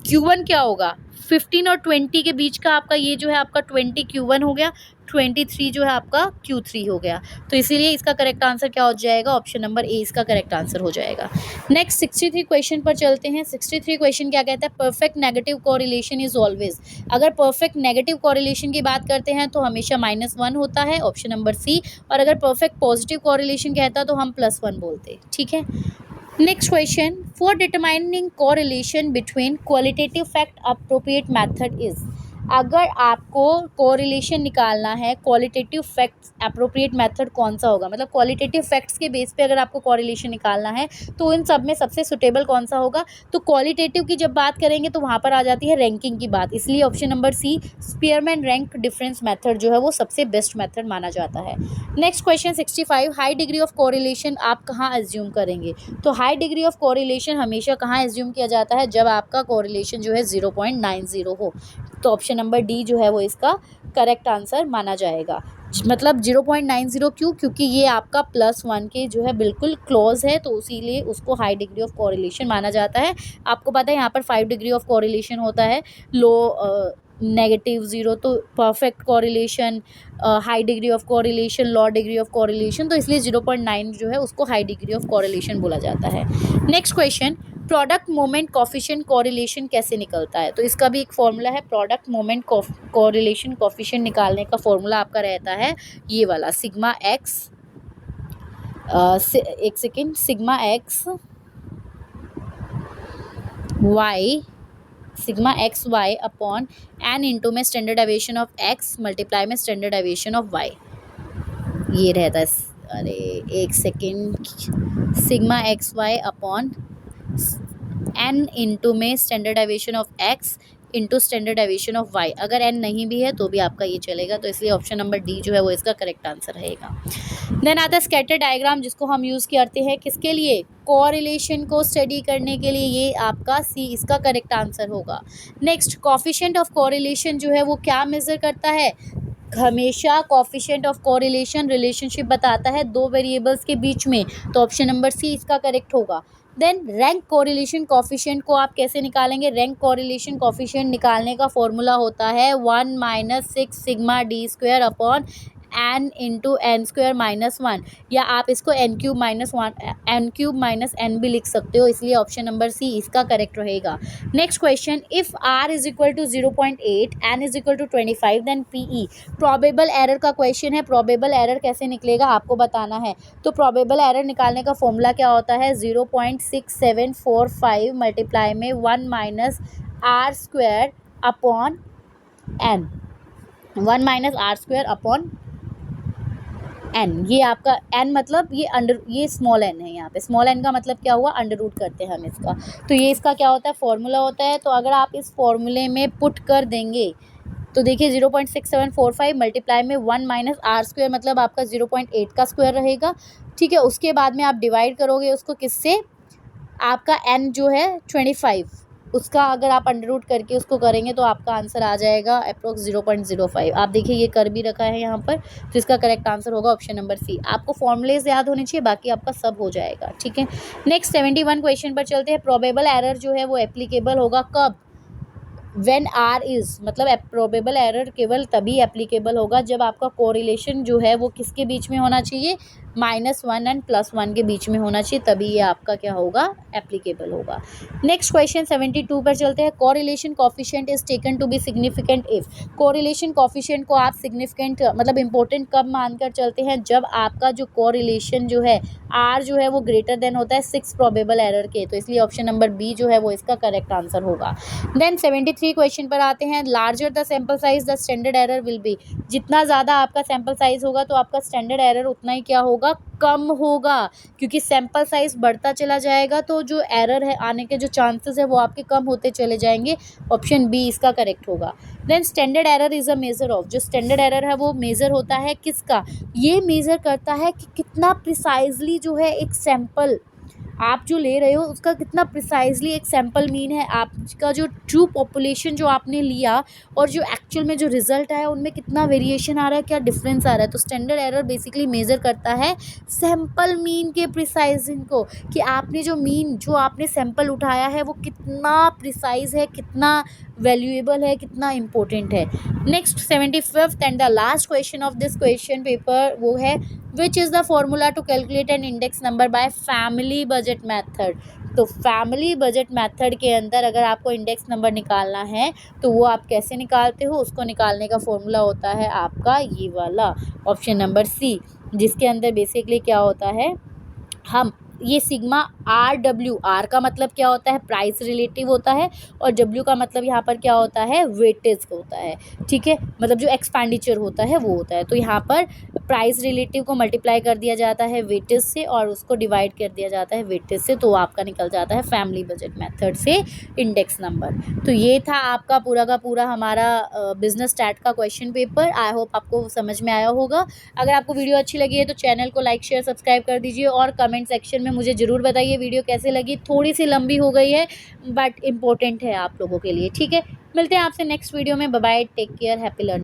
Q1 क्या होगा, 15 और 20 के बीच का आपका ये जो है आपका 20 Q1 हो गया, 23 जो है आपका Q3 हो गया। तो इसीलिए इसका करेक्ट आंसर क्या हो जाएगा, ऑप्शन नंबर ए इसका करेक्ट आंसर हो जाएगा। नेक्स्ट 63 क्वेश्चन पर चलते हैं। 63 क्वेश्चन क्या कहता है, perfect negative correlation is always, अगर परफेक्ट नेगेटिव कोरिलेशन की बात करते हैं तो हमेशा -1 होता है, ऑप्शन नंबर सी। और अगर परफेक्ट पॉजिटिव कोरिलेशन कहता तो हम +1 बोलते। ठीक है, next question, for determining correlation between qualitative fact appropriate method is, अगर आपको कोरिलेशन निकालना है क्वालिटेटिव फैक्ट्स अप्रोप्रिएट मेथड कौन सा होगा, मतलब क्वालिटेटिव फैक्ट्स के बेस पे अगर आपको कोरिलेशन निकालना है तो इन सब में सबसे सुटेबल कौन सा होगा। तो क्वालिटेटिव की जब बात करेंगे तो वहाँ पर आ जाती है रैंकिंग की बात, इसलिए option number C Spearman rank difference method जो है वो सबसे बेस्ट मेथड माना जाता है। Next question 65, high degree of correlation आप कहाँ एज्यूम करेंगे। तो हाई डिग्री ऑफ कोरिलेशन हमेशा कहाँ एज्यूम किया जाता है, जब आपका कोरिलेशन जो है 0.90 हो। तो ऑप्शन नंबर डी जो है वो इसका करेक्ट आंसर माना जाएगा। मतलब 0.90 क्यों, क्योंकि ये आपका +1 के जो है बिल्कुल क्लोज है, तो इसीलिए उसको हाई डिग्री ऑफ कोरिलेशन माना जाता है। आपको पता है यहाँ पर 5 डिग्री ऑफ कोरिलेशन होता है, लो -0 तो perfect correlation, high degree of correlation, low degree of correlation, तो इसलिए 0.9 जो है उसको हाई डिग्री ऑफ कोरिलेशन बोला जाता है। Next question, product moment coefficient correlation कैसे निकलता है। तो इसका भी एक फॉर्मूला है, प्रोडक्ट मोमेंट कोरिलेशन कोफिशिएंट निकालने का फॉर्मूला आपका रहता है ये वाला सिग्मा एक्स, एक second, sigma X Y, sigma X Y upon N into में standard deviation of X multiply में स्टैंडर्ड डेविएशन ऑफ वाई, ये रहता है। अरे एक second, sigma X Y upon N into में standard deviation of X into standard deviation of Y, अगर N नहीं भी है तो भी आपका ये चलेगा, तो इसलिए ऑप्शन नंबर डी जो है वो इसका करेक्ट आंसर रहेगा। देन आता है स्कैटर डायग्राम, जिसको हम यूज़ करते हैं किसके लिए, कोरिलेशन को स्टडी करने के लिए ये आपका सी इसका करेक्ट आंसर होगा। नेक्स्ट, कोफिशिएंट ऑफ कोरिलेशन जो है वो क्या मेज़र करता है? हमेशा कोफिशिएंट ऑफ कोरिलेशन रिलेशनशिप बताता है दो वेरिएबल्स के बीच में, तो ऑप्शन नंबर सी इसका करेक्ट होगा। देन रैंक कोरिलेशन कोफिशिएंट को आप कैसे निकालेंगे? रैंक कोरिलेशन कोफिशिएंट निकालने का फॉर्मूला होता है 1 - 6 sigma d square upon n into n square minus 1, या आप इसको n³ माइनस n भी लिख सकते हो, इसलिए ऑप्शन नंबर सी इसका करेक्ट रहेगा। Next question, if r is equal to 0.8 n is equal to 25 then PE। Probable error का क्वेश्चन है। प्रोबेबल एरर कैसे निकलेगा आपको बताना है। तो प्रोबेबल एरर निकालने का फॉर्मूला क्या होता है? 0.6745 मल्टीप्लाई में 1 - r square upon n, 1 - r square upon n। ये आपका n मतलब ये स्मॉल n है, यहाँ पे स्मॉल n का मतलब क्या हुआ? अंडर रूट करते हैं हम इसका। तो ये इसका क्या होता है? फॉर्मूला होता है। तो अगर आप इस फॉर्मूले में पुट कर देंगे तो देखिए 0.6745 मल्टीप्लाई में 1 - r स्क्वायर मतलब आपका 0.8 का स्क्वायर रहेगा, ठीक है। उसके बाद में आप डिवाइड करोगे उसको किससे? आपका n जो है 25, उसका अगर आप अंडर रूट करके उसको करेंगे तो आपका आंसर आ जाएगा अप्रोक्स 0.05। आप देखिए ये कर भी रखा है यहाँ पर, तो इसका करेक्ट आंसर होगा ऑप्शन नंबर सी। आपको फॉर्मूलेज याद होने चाहिए, बाकी आपका सब हो जाएगा, ठीक है। नेक्स्ट 71 क्वेश्चन पर चलते हैं। प्रोबेबल एरर जो है वो एप्लीकेबल होगा कब? व्हेन आर इज़, मतलब प्रोबेबल एरर केवल तभी एप्लीकेबल होगा जब आपका कोरिलेशन जो है वो किसके बीच में होना चाहिए? -1 एंड +1 के बीच में होना चाहिए, तभी ये आपका क्या होगा? एप्लीकेबल होगा। नेक्स्ट क्वेश्चन 72 पर चलते हैं। Correlation coefficient is taken to be significant if. Correlation coefficient को आप सिग्निफिकेंट मतलब इंपॉर्टेंट कब मानकर चलते हैं? जब आपका जो कोरिलेशन जो है आर जो है वो ग्रेटर देन होता है 6 प्रोबेबल एरर के, तो इसलिए ऑप्शन नंबर बी जो है वो इसका करेक्ट आंसर होगा। देन 73 क्वेश्चन पर आते हैं। Larger the sample size the standard error will be. जितना ज़्यादा आपका सैम्पल साइज होगा तो आपका स्टैंडर्ड एरर उतना ही क्या होगा? कम होगा, क्योंकि सैम्पल साइज बढ़ता चला जाएगा तो जो एरर है आने के जो चांसेस है वो आपके कम होते चले जाएंगे। ऑप्शन बी इसका करेक्ट होगा। Then standard error is a measure of. जो स्टैंडर्ड एरर है वो मेजर होता है किसका? ये मेजर करता है कि कितना प्रिसाइजली जो है एक सैंपल आप जो ले रहे हो उसका कितना प्रिसाइजली एक सैंपल मीन है, आपका जो ट्रू पॉपुलेशन जो आपने लिया और जो एक्चुअल में जो रिजल्ट आया उनमें कितना वेरिएशन आ रहा है, क्या डिफरेंस आ रहा है। तो स्टैंडर्ड एरर बेसिकली मेज़र करता है सैंपल मीन के प्रिसाइजिंग को, कि आपने जो मीन जो आपने सैंपल उठाया है वो कितना प्रिसाइज है, कितना वैल्यूएबल है, कितना इंपॉर्टेंट है। Next 75th and the last question of this question paper वो है which is the formula to calculate an index number by family budget method. तो फैमिली बजट मेथड के अंदर अगर आपको इंडेक्स नंबर निकालना है तो वो आप कैसे निकालते हो? उसको निकालने का फॉर्मूला होता है आपका ये वाला ऑप्शन नंबर सी, जिसके अंदर बेसिकली क्या होता है, हम ये सिग्मा RW, आर का मतलब क्या होता है? प्राइस रिलेटिव होता है, और W का मतलब यहाँ पर क्या होता है? वेटेज होता है, ठीक है। मतलब जो एक्सपेंडिचर होता है वो होता है। तो यहाँ पर प्राइस रिलेटिव को मल्टीप्लाई कर दिया जाता है वेटेज से और उसको डिवाइड कर दिया जाता है वेटेज से, तो आपका निकल जाता है फैमिली बजट मेथड से इंडेक्स नंबर। तो ये था आपका पूरा का पूरा हमारा बिजनेस स्टैट का क्वेश्चन पेपर। आई होप आपको समझ में आया होगा। अगर आपको वीडियो अच्छी लगी है तो चैनल को लाइक शेयर सब्सक्राइब कर दीजिए, और कमेंट सेक्शन में मुझे ज़रूर बताइए वीडियो कैसे लगी। थोड़ी सी लंबी हो गई है बट इम्पोर्टेंट है आप लोगों के लिए, ठीक है। मिलते हैं आपसे नेक्स्ट वीडियो में। Bye bye, take care, happy learning.